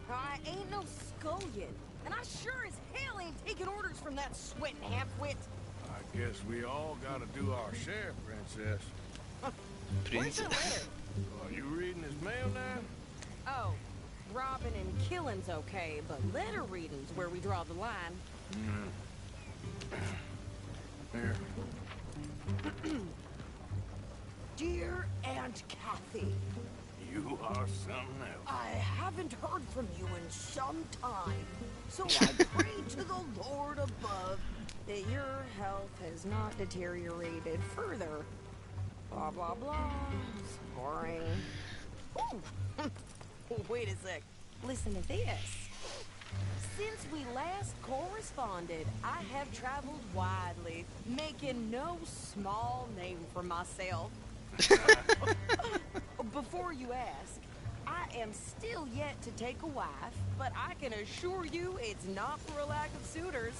I ain't no scullion, and I sure as hell ain't taking orders from that sweating half-wit. I guess we all gotta do our share, princess. Where's the letter? Are you reading his mail now? Oh, robbing and killing's okay, but letter reading's where we draw the line. Here. Dear Aunt Kathy, You are something else. I haven't heard from you in some time, so I pray to the Lord above that your health has not deteriorated further. Blah, blah, blah. Boring. Ooh. Wait a sec. Listen to this. Since we last corresponded, I have traveled widely, making no small name for myself. Before you ask, I am still yet to take a wife, but I can assure you it's not for a lack of suitors.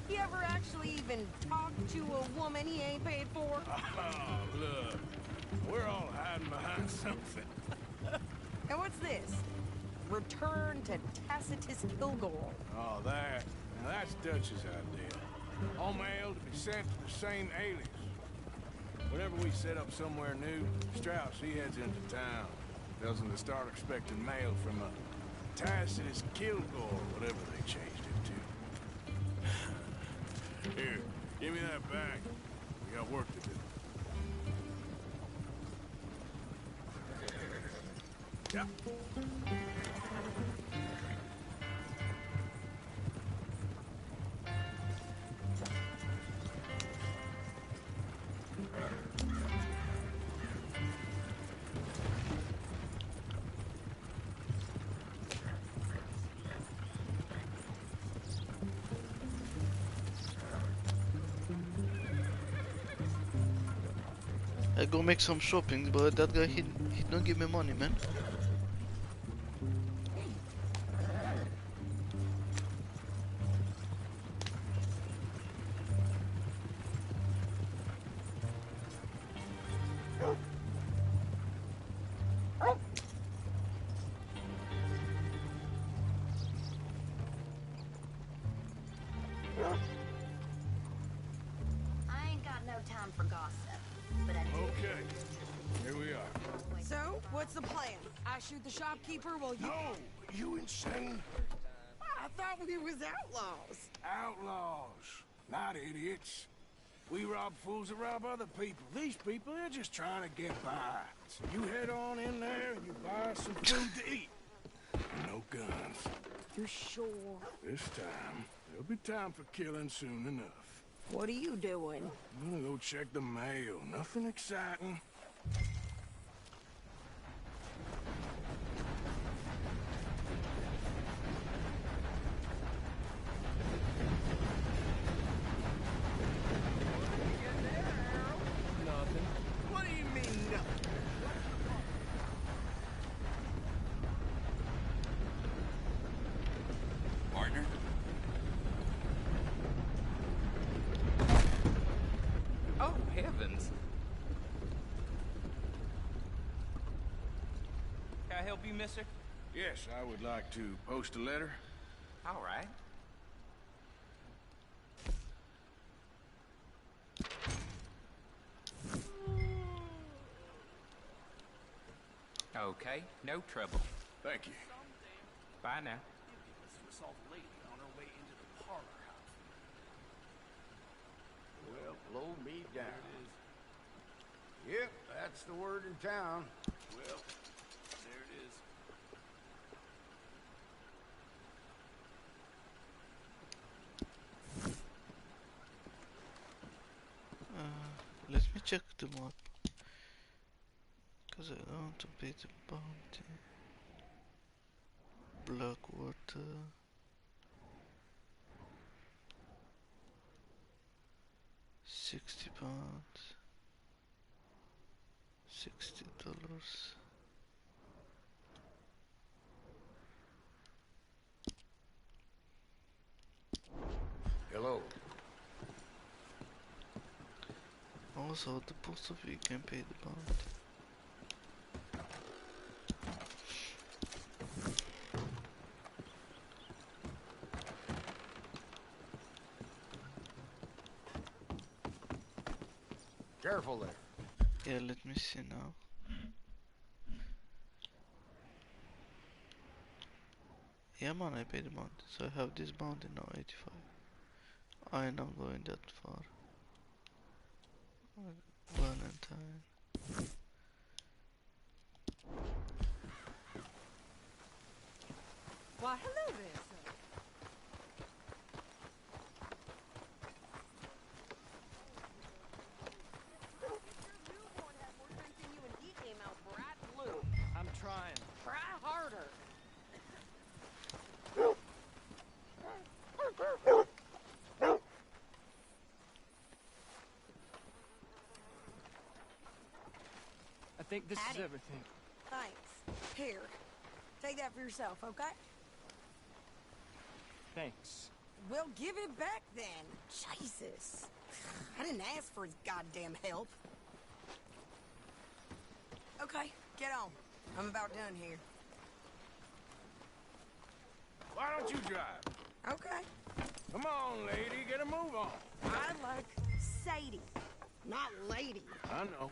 You ever actually even talk to a woman he ain't paid for? Oh, look. We're all hiding behind something. And what's this? Return to Tacitus Kilgore. Oh, that. Now, that's Dutch's idea. All mail to be sent to the same alias. Whenever we set up somewhere new, Strauss, he heads into town. Tells them to start expecting mail from a Tacitus Kilgore, whatever they changed it to. Here, give me that bag. We got work to do. Yeah. I go make some shopping, but that guy he don't give me money, man. I ain't got no time for gossip, but I do. Okay, here we are. So, what's the plan? I shoot the shopkeeper while you... No, you insane? I thought we was outlaws. Outlaws, not idiots. We rob fools that rob other people. These people, they're just trying to get by. So you head on in there and you buy some food to eat. No guns. You're sure? This time, there'll be time for killing soon enough. What are you doing? I'm gonna go check the mail. Nothing exciting. Nothing. What do you mean, nothing? Partner? Oh, heavens. Can I help you, mister? Yes, I would like to post a letter. All right. Okay, no trouble. Thank you. Bye now. We saw the lady on her way into the parlor house. Well, blow me down. Yep, that's the word in town. Well, there it is. Let me check the map. Because I don't want to pay the bounty. Blackwater. £60. $60. Hello. Also, at the post office you can pay the bounty. Careful there. Yeah, let me see now. Yeah man, I paid the bounty, so I have this bounty now, 85. I am not going that far. Valentine. Why, hello there, sir. I'm trying. Try harder. I think this Howdy. is everything. Thanks. Here. Take that for yourself, okay? Thanks. Well, give it back then. Jesus. I didn't ask for his goddamn help. Okay, get on. I'm about done here. Why don't you drive? Okay. Come on, lady, get a move on. I like Sadie, not lady. I know.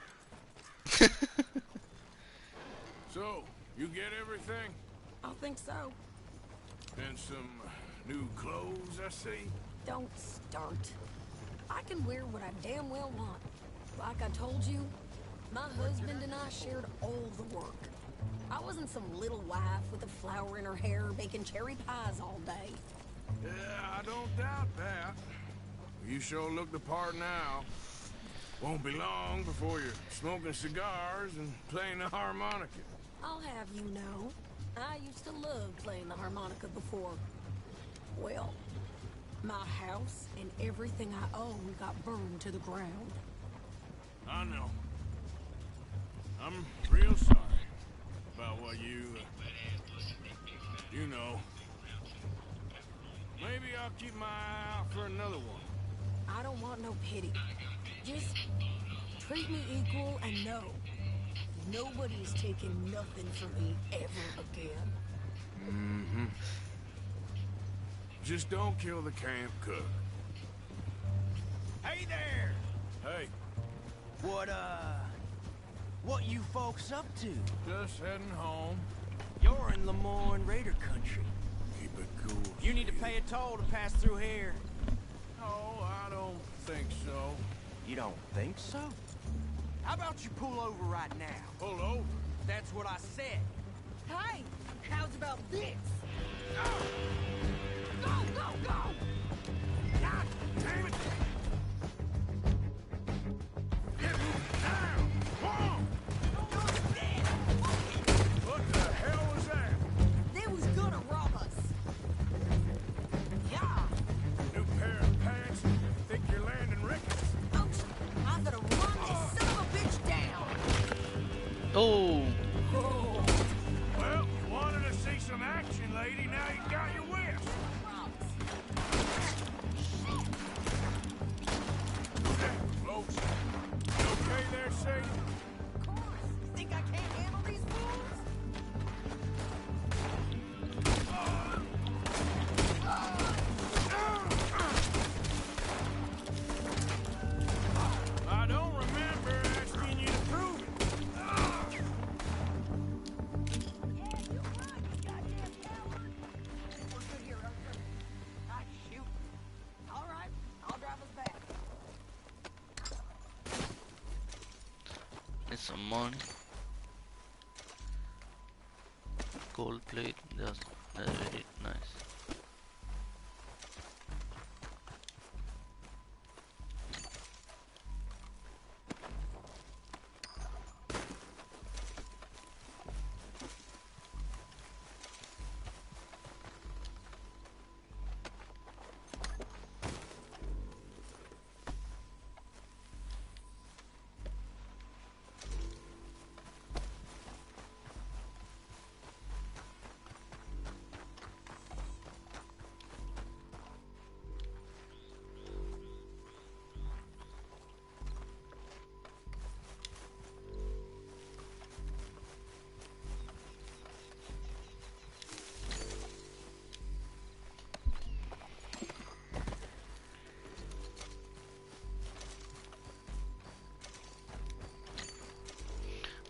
So, you get everything? I think so. And some new clothes, I see. Don't start. I can wear what I damn well want. Like I told you, my husband and I shared all the work. I wasn't some little wife with a flower in her hair baking cherry pies all day. Yeah, I don't doubt that. You sure look the part now. Won't be long before you're smoking cigars and playing the harmonica. I'll have you know, I used to love playing the harmonica before. Well, my house and everything I own got burned to the ground. I know. I'm real sorry about what you know. Maybe I'll keep my eye out for another one. I don't want no pity. Just treat me equal and know nobody's taking nothing from me ever again. Mm-hmm. Just don't kill the camp cook. Hey there! Hey. What you folks up to? Just heading home. You're in Lemoyne Raider country. Keep it cool. You need to pay a toll to pass through here. No, I don't think so. You don't think so? How about you pull over right now? Pull over? That's what I said. Hey, how's about this? Go, go, go! God damn it! Get down! Whoa! What the hell was that? They was gonna rob us. Yeah. New pair of pants? Think you're landing Ricketts? Ouch! I'm gonna run this son of a bitch down. Oh. Oh. Well, you wanted to see some action, lady. Now you got your wish. Hey, folks. You okay there, Sadie? Of course. You think I can't handle these fools? I don't remember asking you to prove it. Yeah, you're right, you goddamn coward. We're good here, Arthur. Ah, shoot. All right, I'll drive us back. Need some money. Gold plate, that's very nice.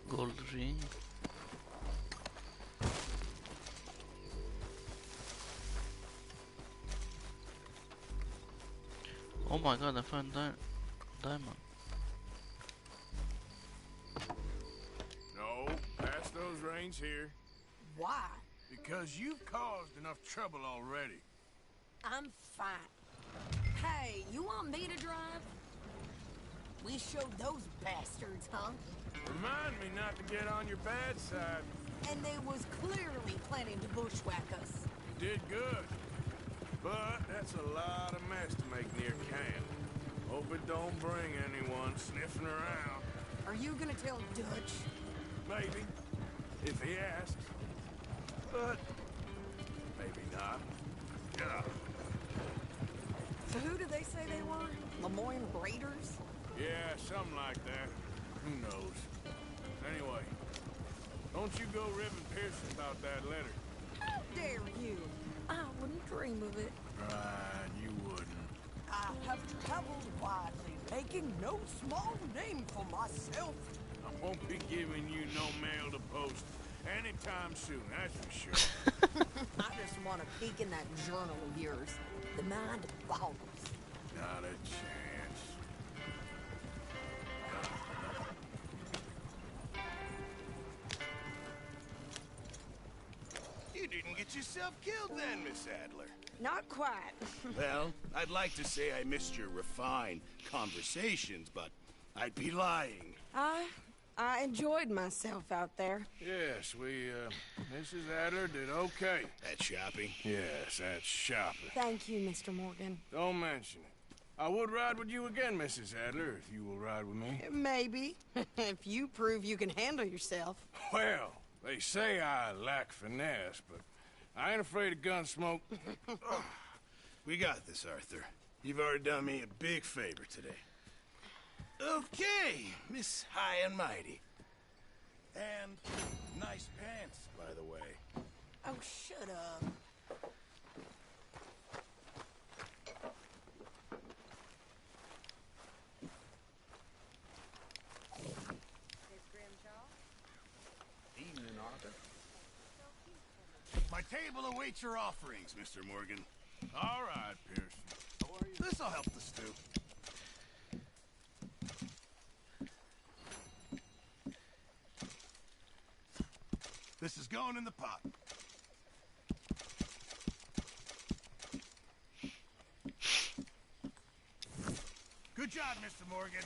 Gold ring. Oh my god, I found diamond. No, pass those reins here. Why? Because you've caused enough trouble already. I'm fine. Hey, you want me to drive? We showed those bastards, huh? Remind me not to get on your bad side. And they was clearly planning to bushwhack us. You did good. But that's a lot of mess to make near camp. Hope it don't bring anyone sniffing around. Are you gonna tell Dutch? Maybe. If he asks. But maybe not. Yeah. So who did they say they were? Lemoyne Raiders? Yeah, something like that. Who knows? Anyway, don't you go ribbing Pearson about that letter. How dare you? I wouldn't dream of it. Right, you wouldn't. I have traveled widely, making no small name for myself. I won't be giving you no mail to post anytime soon, that's for sure. I just want to peek in that journal of yours. The mind boggles. Not a chance. yourself killed then, Miss Adler? Not quite. Well, I'd like to say I missed your refined conversations, but I'd be lying. I enjoyed myself out there. Yes, Mrs. Adler did okay. That shopping? Yes, that's shopping. Thank you, Mr. Morgan. Don't mention it. I would ride with you again, Mrs. Adler, if you will ride with me. Maybe. If you prove you can handle yourself. Well, they say I lack finesse, but I ain't afraid of gun smoke. We got this, Arthur. You've already done me a big favor today. Okay, Miss High and Mighty. And nice pants, by the way. Oh, shut up. Evening, Arthur. My table awaits your offerings, Mr. Morgan. All right, Pearson. This'll help the stew. This is going in the pot. Good job, Mr. Morgan.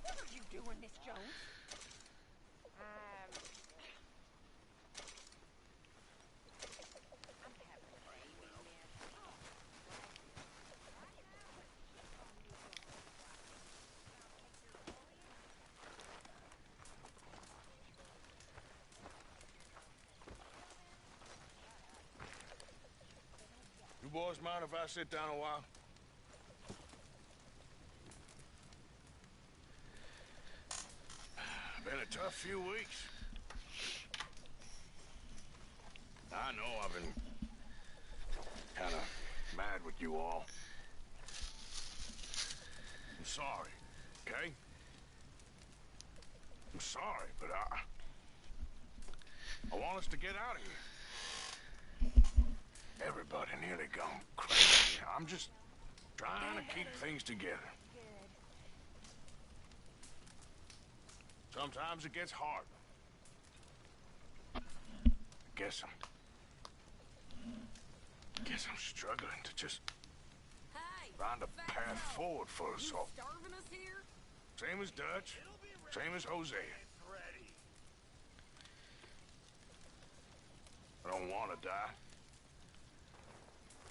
What are you doing, Miss Jones? You boys mind if I sit down a while? Been a tough few weeks. I know I've been kind of mad with you all. I'm sorry, okay? I'm sorry, but I want us to get out of here. Everybody nearly gone crazy. I'm just trying to keep things together. Sometimes it gets hard. I guess I'm struggling to just find a path forward for us all. Starving us here? Same as Dutch, same as Jose. I don't want to die.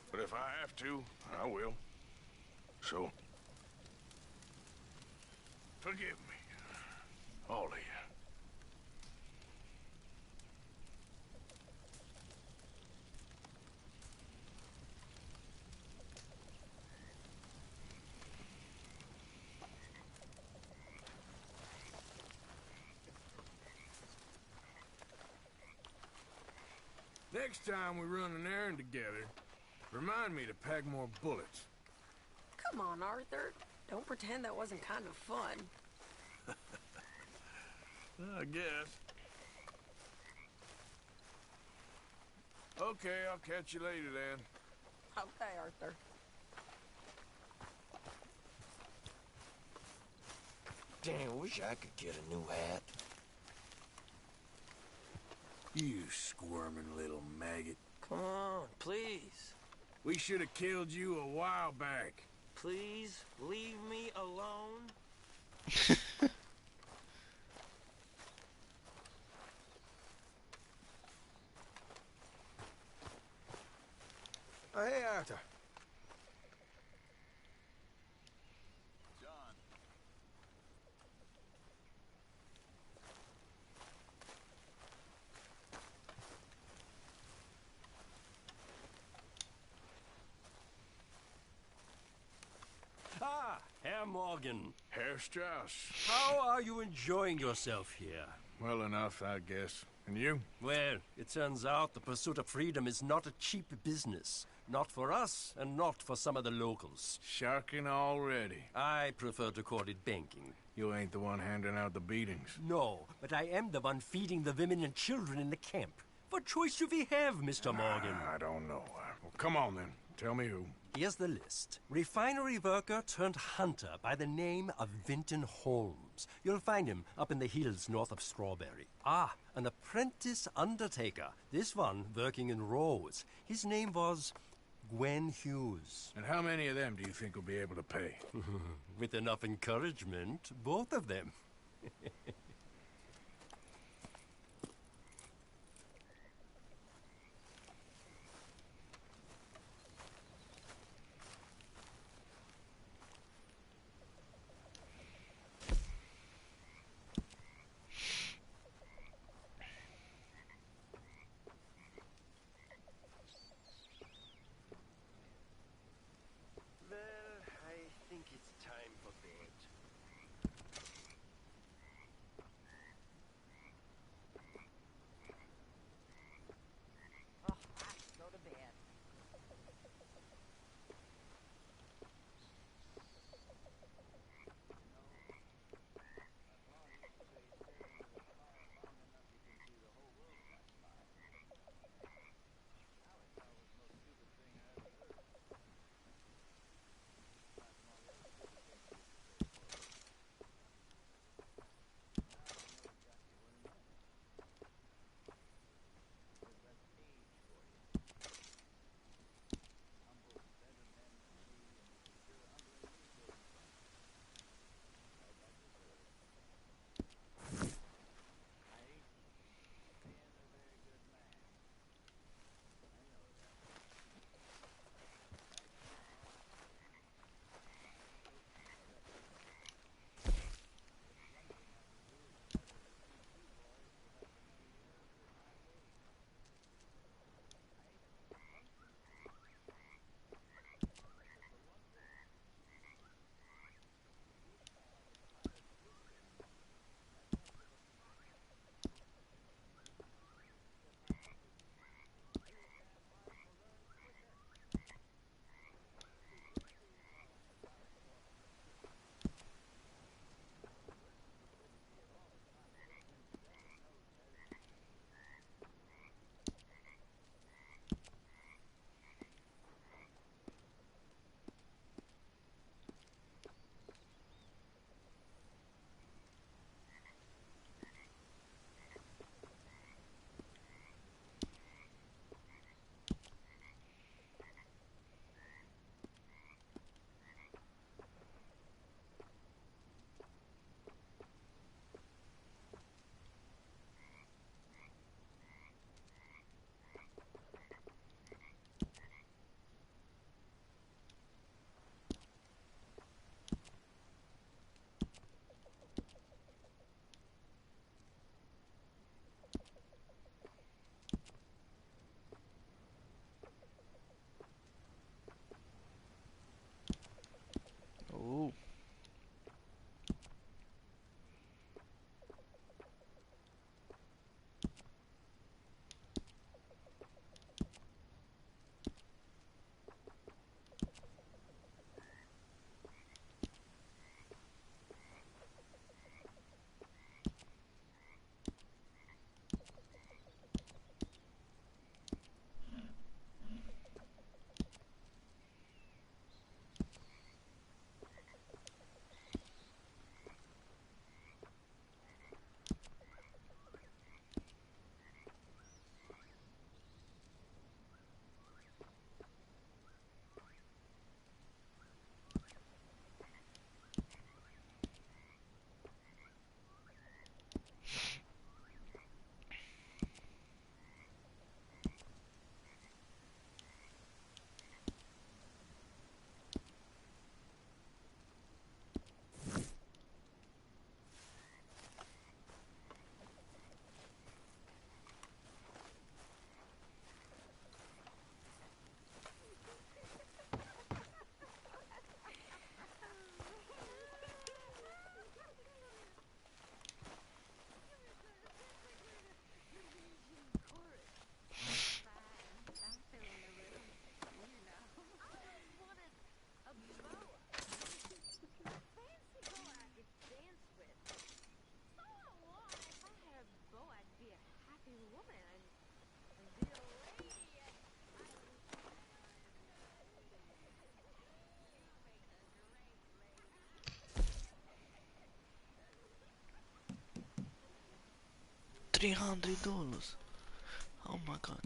But if I have to, I will. So, forgive me, all of you. Next time we run an errand together, remind me to pack more bullets. Come on, Arthur. Don't pretend that wasn't kind of fun. I guess. Okay, I'll catch you later then. Okay, Arthur. Damn, wish I could get a new hat. You squirming little maggot. Come on, please. We should have killed you a while back. Please, leave me alone. Oh, hey, Arthur. Ah, Herr Morgan. Herr Strauss. How are you enjoying yourself here? Well enough, I guess. And you? Well, it turns out the pursuit of freedom is not a cheap business. Not for us, and not for some of the locals. Sharking already. I prefer to call it banking. You ain't the one handing out the beatings. No, but I am the one feeding the women and children in the camp. What choice do we have, Mr. Morgan? I don't know. Well, come on then. Tell me who. Here's the list. Refinery worker turned hunter by the name of Vinton Holmes. You'll find him up in the hills north of Strawberry. Ah, an apprentice undertaker. This one working in Rose. His name was Gwen Hughes. And how many of them do you think will be able to pay? With enough encouragement, both of them. $300. Oh my god.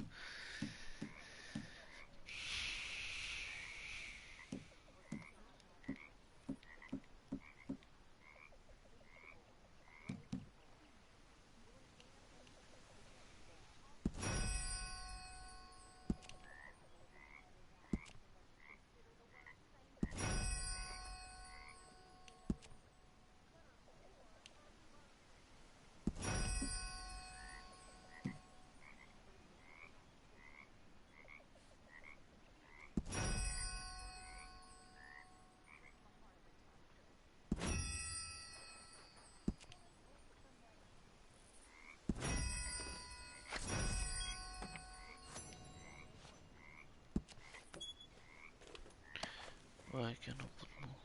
Why cannot put more?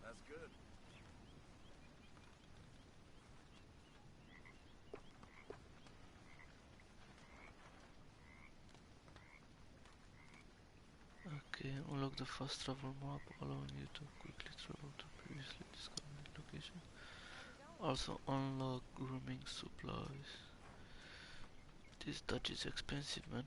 That's good. Okay, unlock the fast travel map, allowing you to quickly travel to previously discovered location. Also unlock grooming supplies. This Dutch is expensive, man.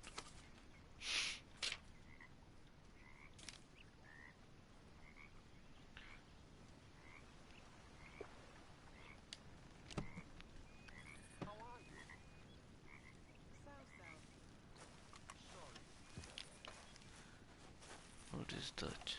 What is Dutch?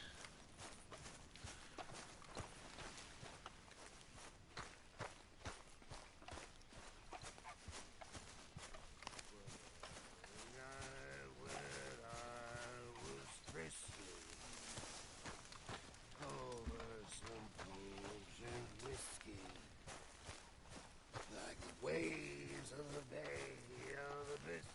Waves of the bay of the Biscuit.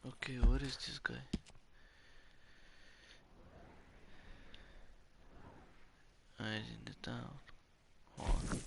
Okay, what is this guy? Hide in the town. On.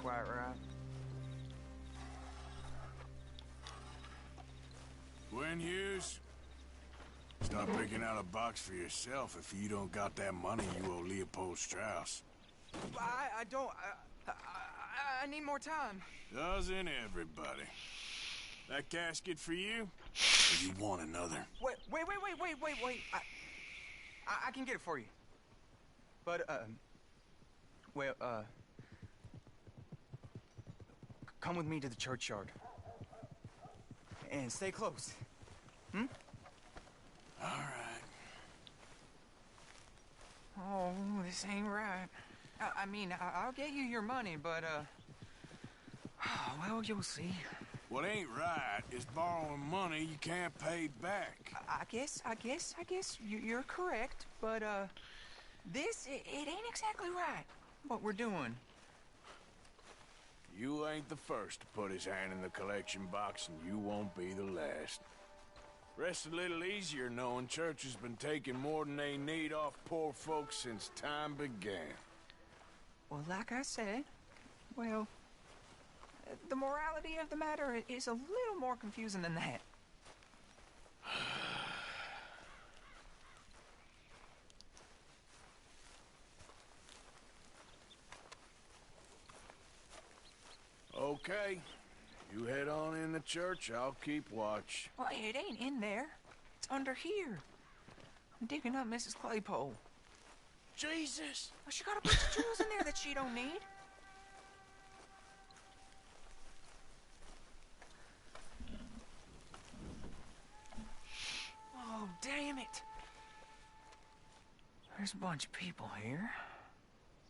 quite right. Gwen Hughes, start picking out a box for yourself if you don't got that money you owe Leopold Strauss. I don't... I need more time. Doesn't everybody? That casket for you? Or you want another? Wait. I can get it for you. But, well, come with me to the churchyard. And stay close. Hmm? All right. Oh, this ain't right. I mean, I'll get you your money, but, well, you'll see. What ain't right is borrowing money you can't pay back. I guess you're correct, but, this, it ain't exactly right, what we're doing. You ain't the first to put his hand in the collection box, and you won't be the last. Rests a little easier knowing church has been taking more than they need off poor folks since time began. Well, like I said, well, the morality of the matter is a little more confusing than that. Okay. You head on in the church, I'll keep watch. Well, it ain't in there. It's under here. I'm digging up Mrs. Claypole. Jesus! Well, she got a bunch of jewels in there that she don't need. Oh, damn it. There's a bunch of people here.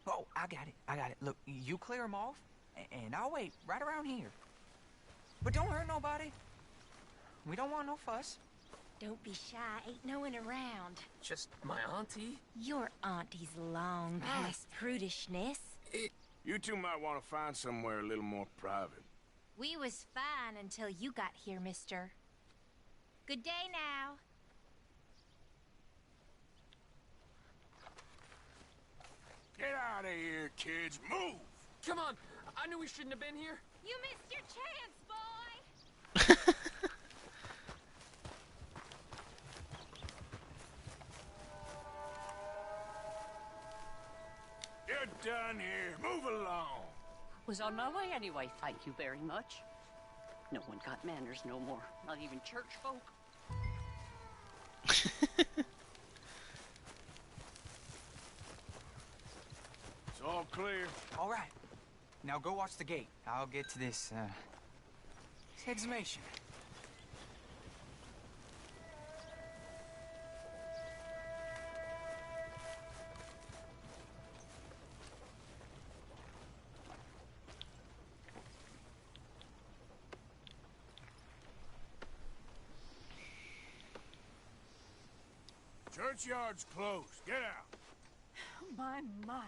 Oh, I got it. Look, you clear them off, and I'll wait right around here. But don't hurt nobody. We don't want no fuss. Don't be shy. Ain't no one around. Just my auntie. Your auntie's long past prudishness. You two might want to find somewhere a little more private. We was fine until you got here, mister. Good day now. Get out of here, kids. Move! Come on. I knew we shouldn't have been here. You missed your chance, boy! You're done here. Move along. Was on my way anyway, thank you very much. No one got manners no more, not even church folk. It's all clear. All right. Now go watch the gate. I'll get to this exhumation. Churchyard's closed. Get out. My.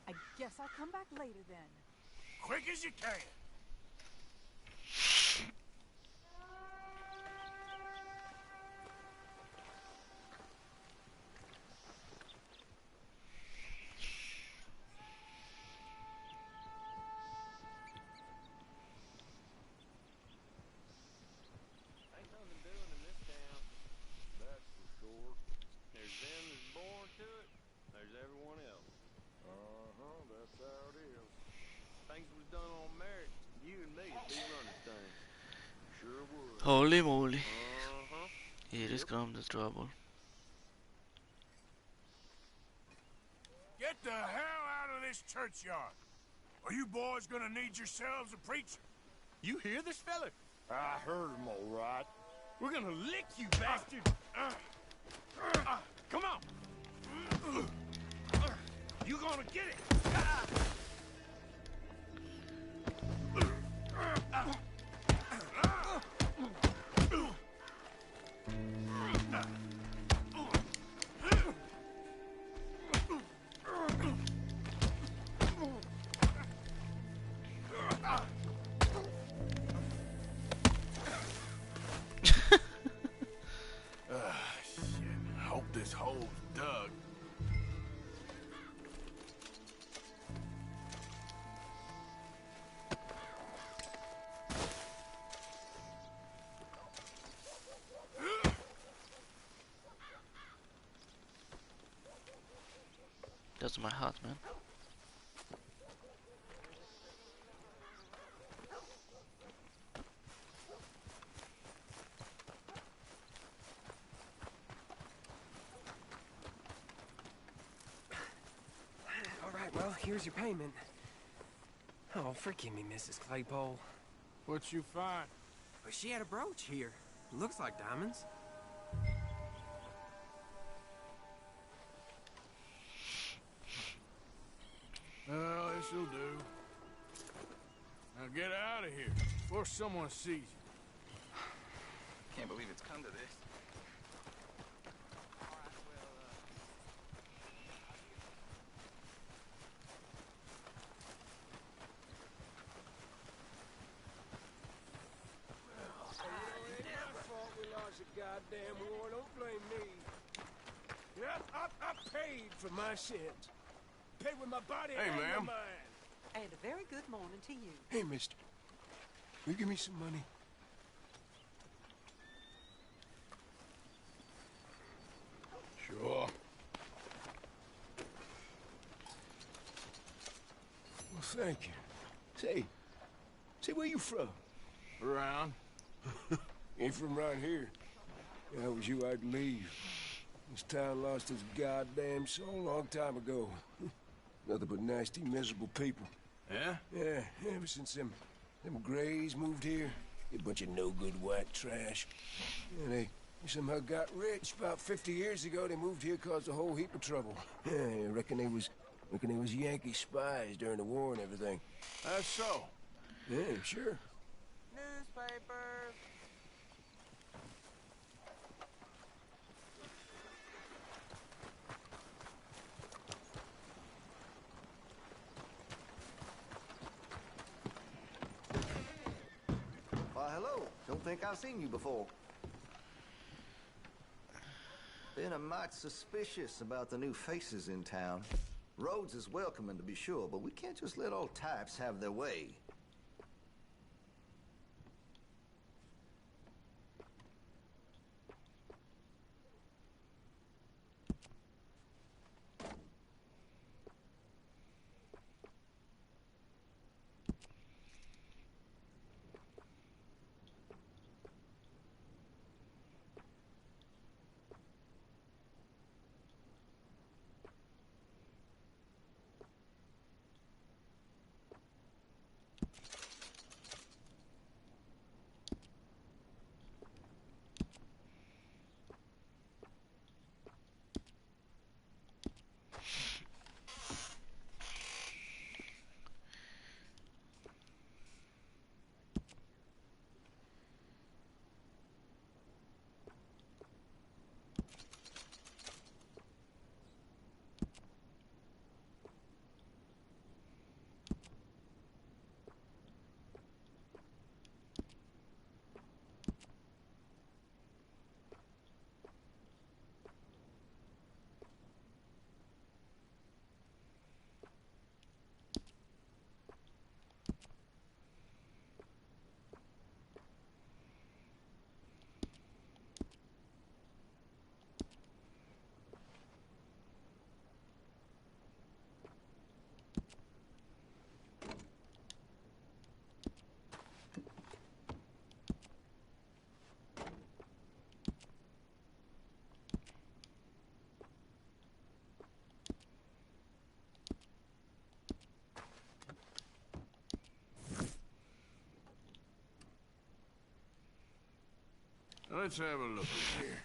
I guess I'll come back later then. Quick as you can. Ain't nothing doing in this town. That's for sure. There's them that's born to it. There's everyone else. That's how it is. Things was done on merit. You and me would be running things. Sure would. Holy moly. Here is come the trouble. Get the hell out of this churchyard. Are you boys gonna need yourselves a preacher? You hear this fella? I heard him all right. We're gonna lick you, bastard! Come on! You gonna get it! Shit. Hope this hole's dug. Where's my hat, man? All right, well, here's your payment. Oh, forgive me, Mrs. Claypole. What you find? Well, she had a brooch here. Looks like diamonds. Well, this'll do. Now get out of here before someone sees you. Can't believe it's come to this. Goddamn war, don't blame me. Yeah, I paid for my sins. Paid with my body and my mind. And a very good morning to you. Hey, mister. Will you give me some money? Sure. Well, thank you. Say, where you from? Around. Ain't from right here. If I was you, I'd leave. This town lost its goddamn soul a long time ago. Nothing but nasty, miserable people. Yeah? Yeah, ever since them Grays moved here. A bunch of no-good white trash. Yeah, they somehow got rich. About 50 years ago, they moved here, caused a whole heap of trouble. Yeah, I reckon they was Yankee spies during the war and everything. That's so? Yeah, sure. Newspaper. Why, hello. Don't think I've seen you before. Been a mite suspicious about the new faces in town. Rhodes is welcoming, to be sure, but we can't just let all types have their way. Let's have a look at here.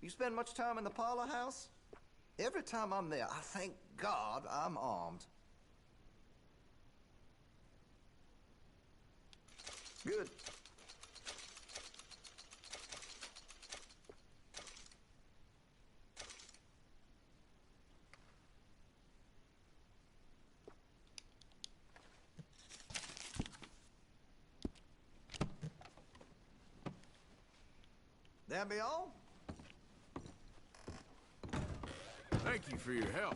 You spend much time in the parlor house? Every time I'm there, I thank God I'm armed. Good. That be all? Thank you for your help.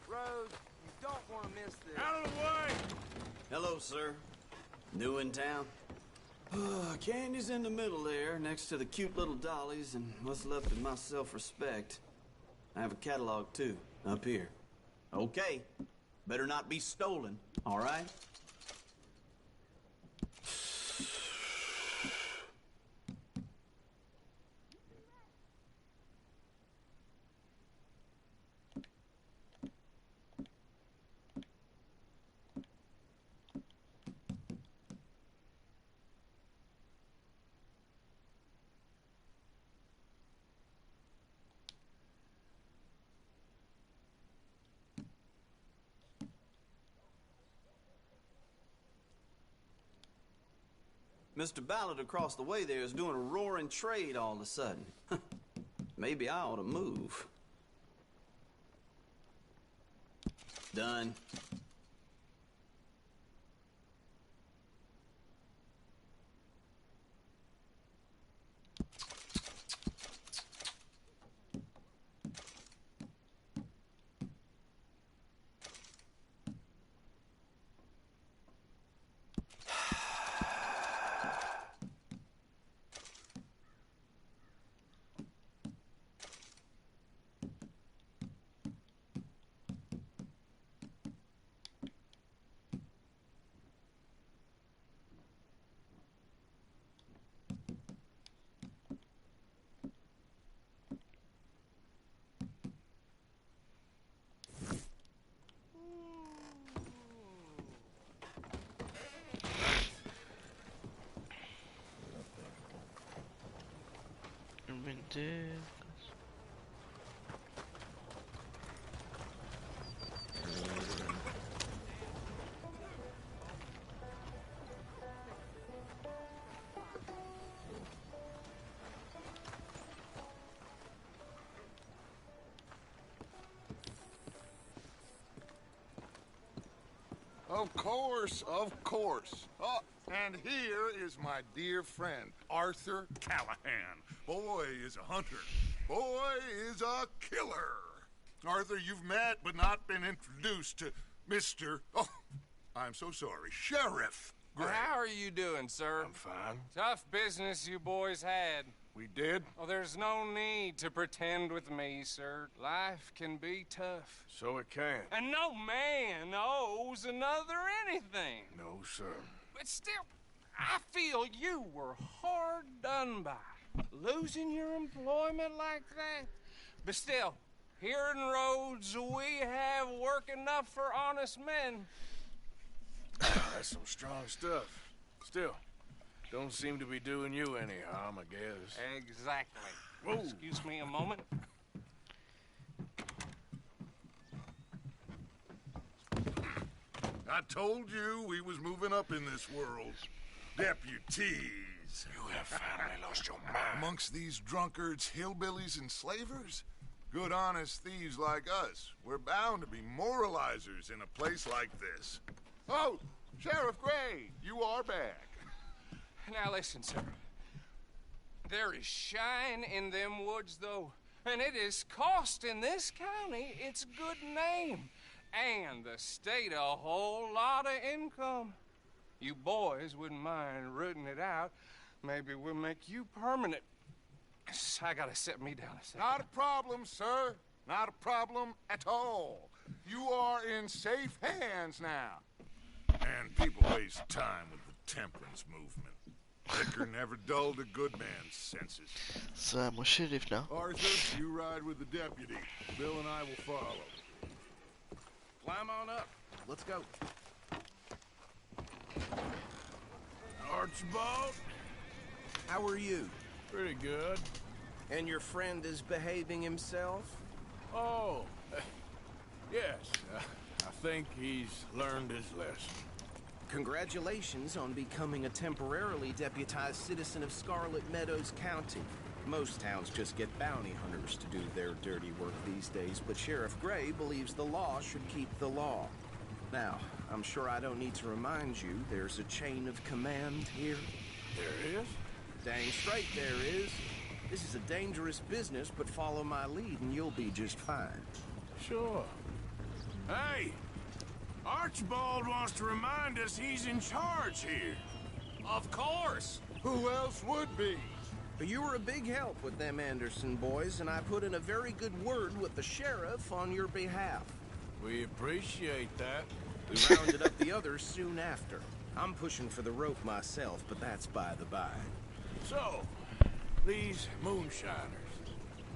Rose, you don't want to miss this. Out of the way! Hello, sir. New in town? Candy's in the middle there, next to the cute little dollies and what's left of my self-respect. I have a catalog, too, up here. Okay. Better not be stolen, all right? Mr. Ballard across the way there is doing a roaring trade all of a sudden. Maybe I ought to move. Done. Of course, of course. Oh, and here is my dear friend, Arthur Callahan. Boy is a hunter. Boy is a killer. Arthur, you've met but not been introduced to Mr. Oh, I'm so sorry, Sheriff Gray. How are you doing, sir? I'm fine. Tough business you boys had. We did? Oh, there's no need to pretend with me, sir. Life can be tough. So it can. And no man owes another anything. No, sir. But still, I feel you were hard done by. Losing your employment like that. But still, here in Rhodes, we have work enough for honest men. That's some strong stuff. Still, don't seem to be doing you any harm, I guess. Exactly. Whoa. Excuse me a moment. I told you we was moving up in this world. Deputies. You have finally lost your mind. Amongst these drunkards, hillbillies, and slavers? Good, honest thieves like us. We're bound to be moralizers in a place like this. Oh, Sheriff Gray, you are back. Now listen, sir. There is shine in them woods, though. And it is costing this county its good name. And the state a whole lot of income. You boys wouldn't mind rooting it out. Maybe we'll make you permanent. I gotta sit me down a second. Not a problem, sir. Not a problem at all. You are in safe hands now. And people waste time with the temperance movement. Liquor never dulled a good man's senses. So I'm a sheriff now. Arthur, you ride with the deputy. Bill and I will follow. Climb on up. Let's go. Archibald? How are you? Pretty good. And your friend is behaving himself? Oh, yes. I think he's learned his lesson. Congratulations on becoming a temporarily deputized citizen of Scarlet Meadows County. Most towns just get bounty hunters to do their dirty work these days, but Sheriff Gray believes the law should keep the law. Now, I'm sure I don't need to remind you there's a chain of command here. There is? Dang straight there is. This is a dangerous business, but follow my lead and you'll be just fine. Sure. Hey! Archibald wants to remind us he's in charge here. Of course! Who else would be? You were a big help with them Anderson boys, and I put in a very good word with the sheriff on your behalf. We appreciate that. We rounded up the others soon after. I'm pushing for the rope myself, but that's by the by. So, these moonshiners.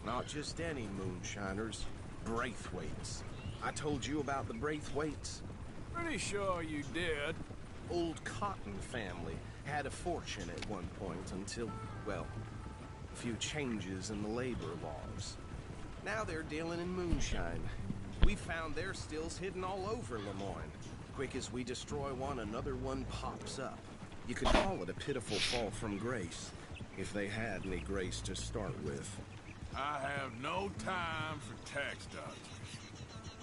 Not just any moonshiners. Braithwaites. I told you about the Braithwaites? Pretty sure you did. Old Cotton family had a fortune at one point until, well, a few changes in the labor laws. Now they're dealing in moonshine. We found their stills hidden all over Lemoyne. Quick as we destroy one, another one pops up. You could call it a pitiful fall from grace, if they had any grace to start with. I have no time for tax dodgers.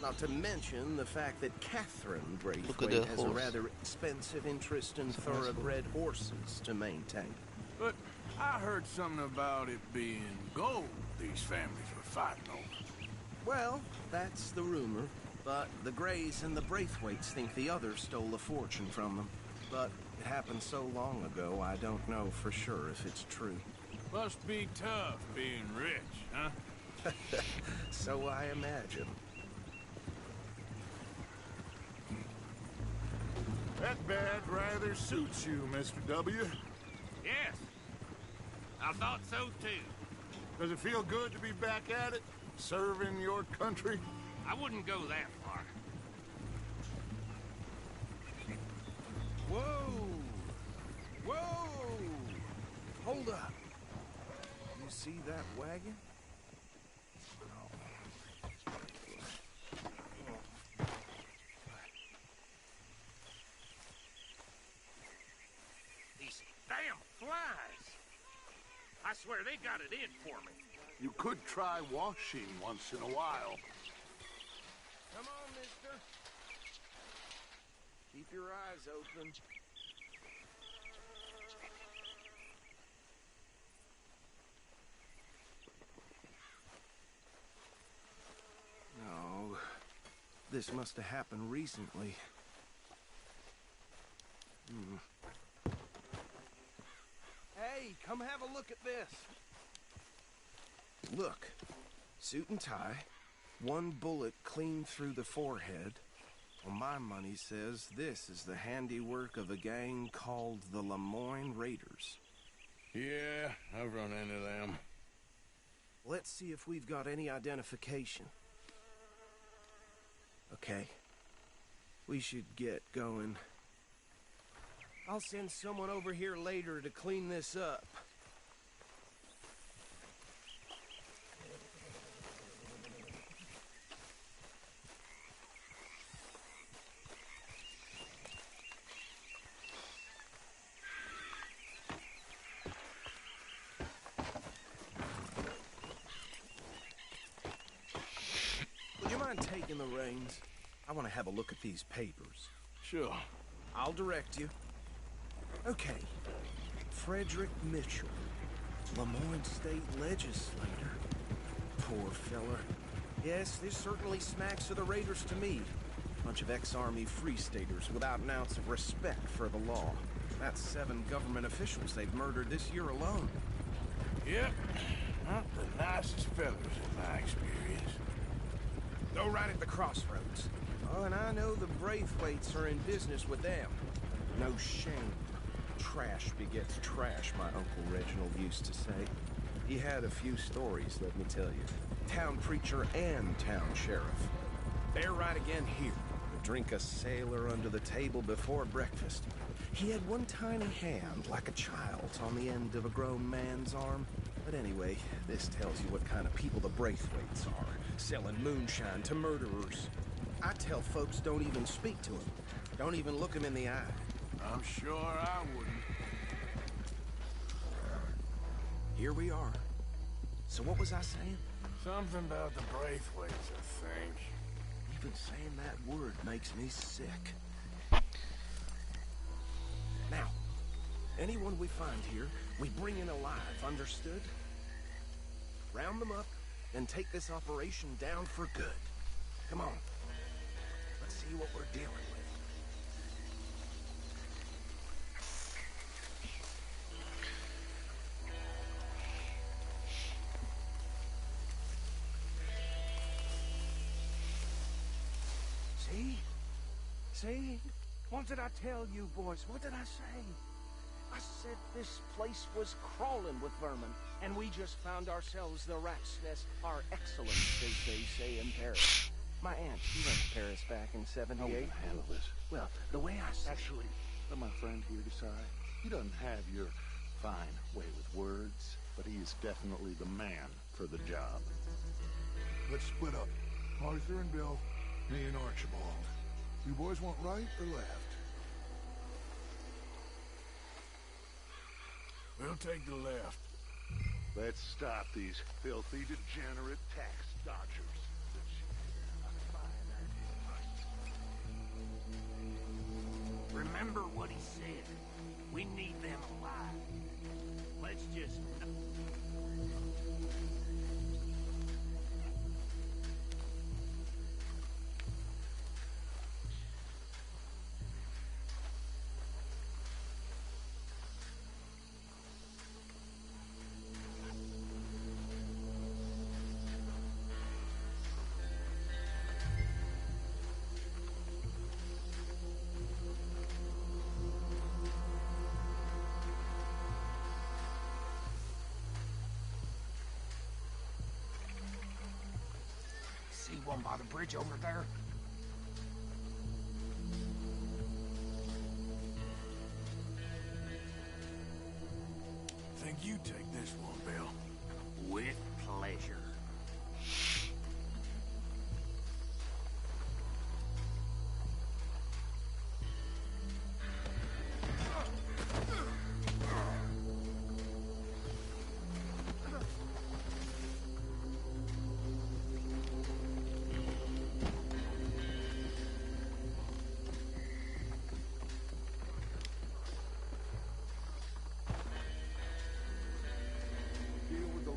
Not to mention the fact that Catherine Braithwaite has a rather expensive interest in thoroughbred horses to maintain. But I heard something about it being gold these families were fighting over. Well, that's the rumor. But the Greys and the Braithwaites think the others stole a fortune from them. But it happened so long ago, I don't know for sure if it's true. Must be tough being rich, huh? So I imagine. That badge rather suits you, Mr. W. Yes. I thought so, too. Does it feel good to be back at it? Serving your country? I wouldn't go that far. Whoa! Whoa! Hold up. You see that wagon? These damn flies. I swear they got it in for me. You could try washing once in a while. Come on, mister. Keep your eyes open. No. This must have happened recently. Hey, come have a look at this. Look. Suit and tie. One bullet clean through the forehead. Well, my money says this is the handiwork of a gang called the Lemoyne Raiders. Yeah, I've run into them. Let's see if we've got any identification. Okay. We should get going. I'll send someone over here later to clean this up. Would you mind taking the reins? I want to have a look at these papers. Sure. I'll direct you. Okay. Frederick Mitchell, Lemoyne State Legislator. Poor fella. Yes, this certainly smacks of the Raiders to me. Bunch of ex-Army Free Staters without an ounce of respect for the law. That's 7 government officials they've murdered this year alone. Yep. Not the nicest fellas in my experience. Go right at the crossroads. Oh, and I know the Braithwaites are in business with them. No shame. Trash begets trash, my Uncle Reginald used to say. He had a few stories, let me tell you. Town preacher and town sheriff. They're right again here. Drink a sailor under the table before breakfast. He had one tiny hand, like a child's, on the end of a grown man's arm. But anyway, this tells you what kind of people the Braithwaites are. Selling moonshine to murderers. I tell folks don't even speak to them. Don't even look them in the eye. I'm sure I wouldn't. Here we are. So what was I saying? Something about the Braithwaites, I think. Even saying that word makes me sick. Now, Anyone we find here, we bring in alive, understood? Round them up and take this operation down for good. Come on. Let's see what we're dealing with. See? What did I tell you, boys? What did I say? I said this place was crawling with vermin, and we just found ourselves the rat's nest par excellence, as they say in Paris. My aunt, she went to Paris back in '78. How we gonna handle this? Well, the way I said... Actually, let my friend here decide. He doesn't have your fine way with words, but he is definitely the man for the job. Let's split up. Arthur and Bill, me and Archibald. You boys want right or left? We'll take the left. Let's stop these filthy, degenerate tax dodgers. Remember what he said. We need them alive. Let's just... See one by the bridge over there? Think you take this one, Bill. With pleasure.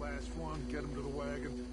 Last one, get him to the wagon.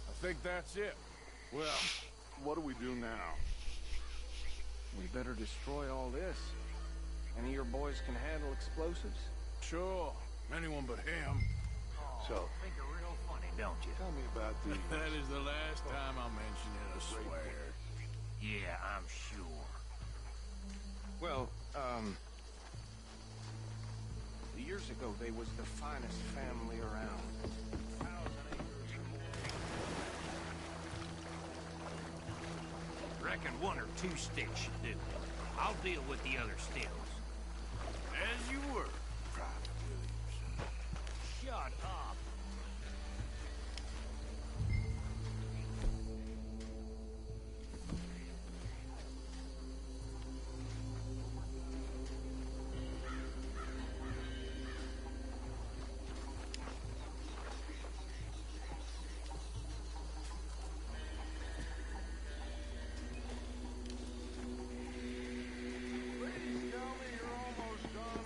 I think that's it. Well, what do we do now? We better destroy all this. Any of your boys can handle explosives? Sure. Anyone but him. So, Think you're real funny, don't you? tell me about the... That is the last time I mention it, I swear. Yeah, I'm sure. Well, years ago, they was the finest family around. 1,000 acres or more. Reckon one or two sticks should do. I'll deal with the other stills. As you were, Private Williamson. Shut up. Please tell me you're almost done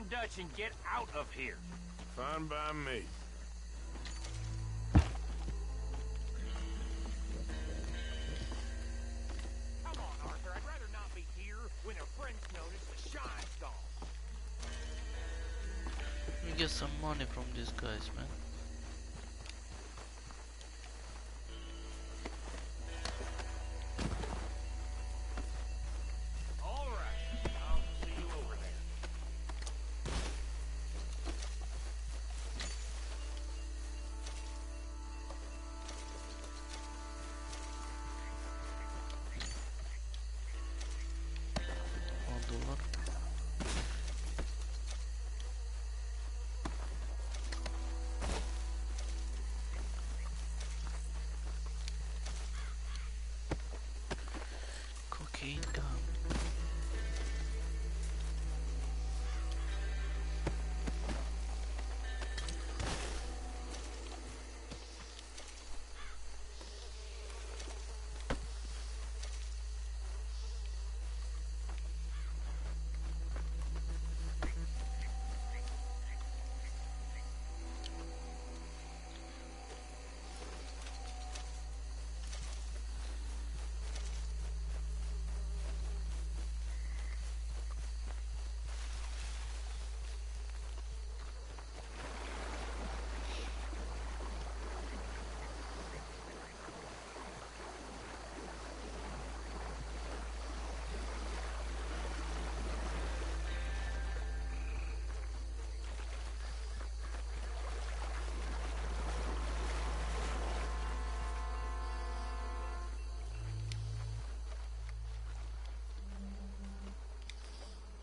Dutch and get out of here. Fine by me. Come on, Arthur. I'd rather not be here when a friend's notice the shine's gone. We get some money from these guys, man.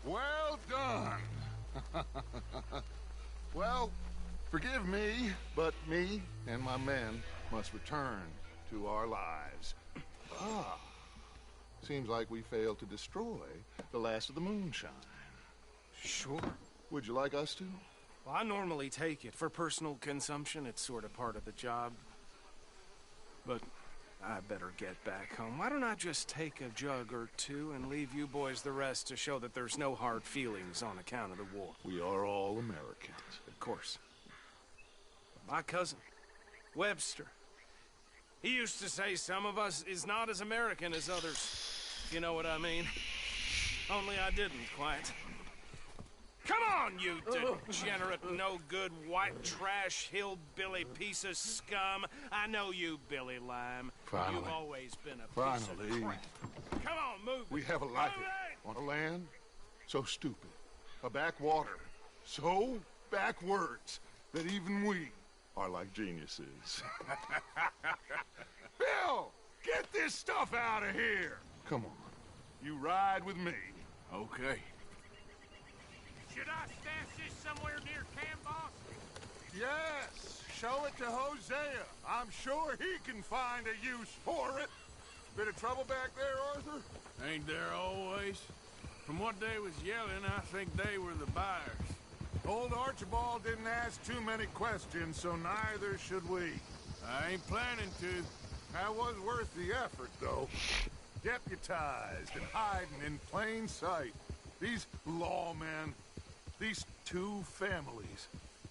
Well done. Well, forgive me, but me and my men must return to our lives. Ah, seems like we failed to destroy the last of the moonshine. Sure. Would you like us to? Well, I normally take it. For personal consumption, it's sort of part of the job. But I better get back home. Why don't I just take a jug or two and leave you boys the rest to show that there's no hard feelings on account of the war? We are all Americans. Of course. My cousin, Webster, he used to say some of us is not as American as others, if you know what I mean. Only I didn't quite. Come on, you degenerate, no-good, white trash, hillbilly piece of scum. I know you, Billy Lime. Finally. You've always been a piece of crap. Come on, move it. We have a life on a land so stupid, a backwater so backwards that even we are like geniuses. Bill, get this stuff out of here. Come on, you ride with me. Okay. Should I stash this somewhere near camp, boss? Yes, show it to Hosea. I'm sure he can find a use for it. Bit of trouble back there, Arthur? Ain't there always? From what they was yelling, I think they were the buyers. Old Archibald didn't ask too many questions, so neither should we. I ain't planning to. That was worth the effort, though. Deputized and hiding in plain sight. These lawmen, these two families.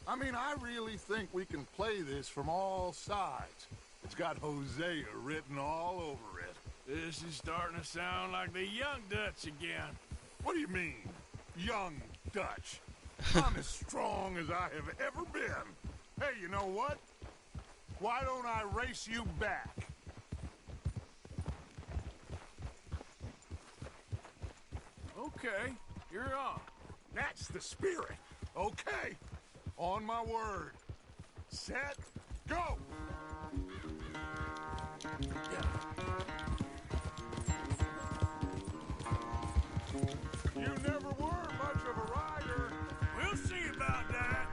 I mean, I really think we can play this from all sides. It's got Hosea written all over it. This is starting to sound like the Young Dutch again. What do you mean, Young Dutch? I'm as strong as I have ever been. Hey, you know what? Why don't I race you back? Okay, you're on. That's the spirit. Okay, on my word. Set, go! You never were much of a rider. We'll see about that.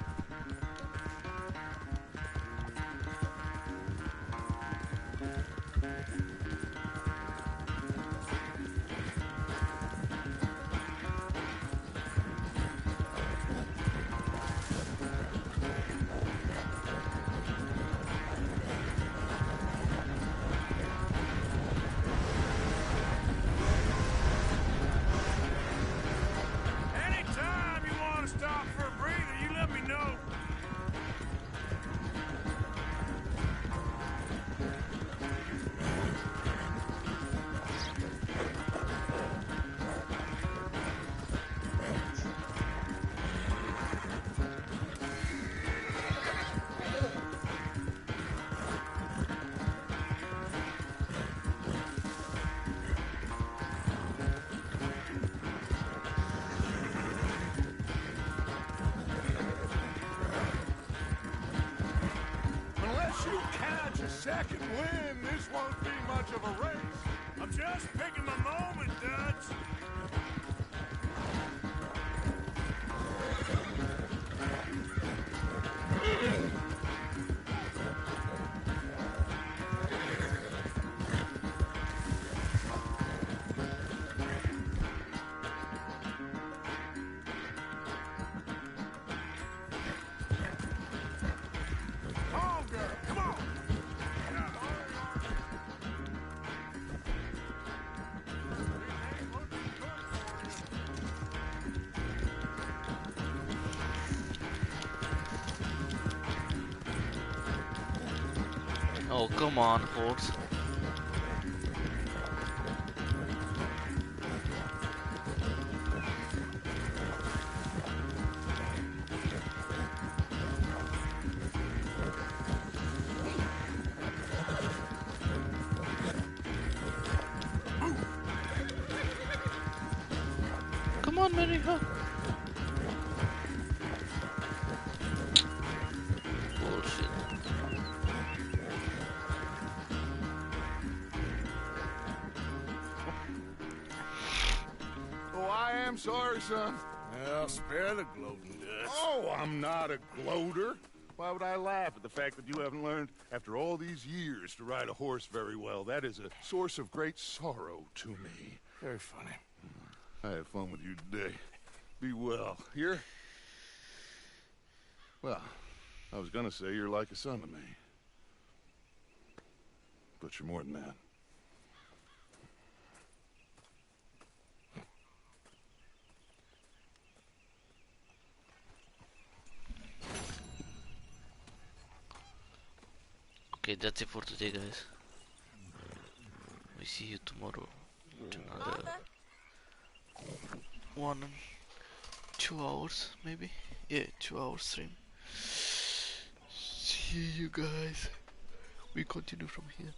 Anytime you want to stop for a breather, you let me know. Unless you catch a second wind, this won't be much of a race. I'm just picking my moment, Dutch. Oh, girl, come on! Oh, come on, horse. Come on, Mariha. Bullshit. Oh, I am sorry, son. Well, spare the gloating, Dutch. Oh, I'm not a gloater. Why would I laugh at the fact that you haven't learned, after all these years, to ride a horse very well? That is a source of great sorrow to me. Very funny. I had fun with you today. Be well. Here? Well, I was gonna say you're like a son to me. but you're more than that. Okay, that's it for today, guys. We see you tomorrow with another 2 hours, maybe. Yeah, 2 hours stream. See you guys. We continue from here.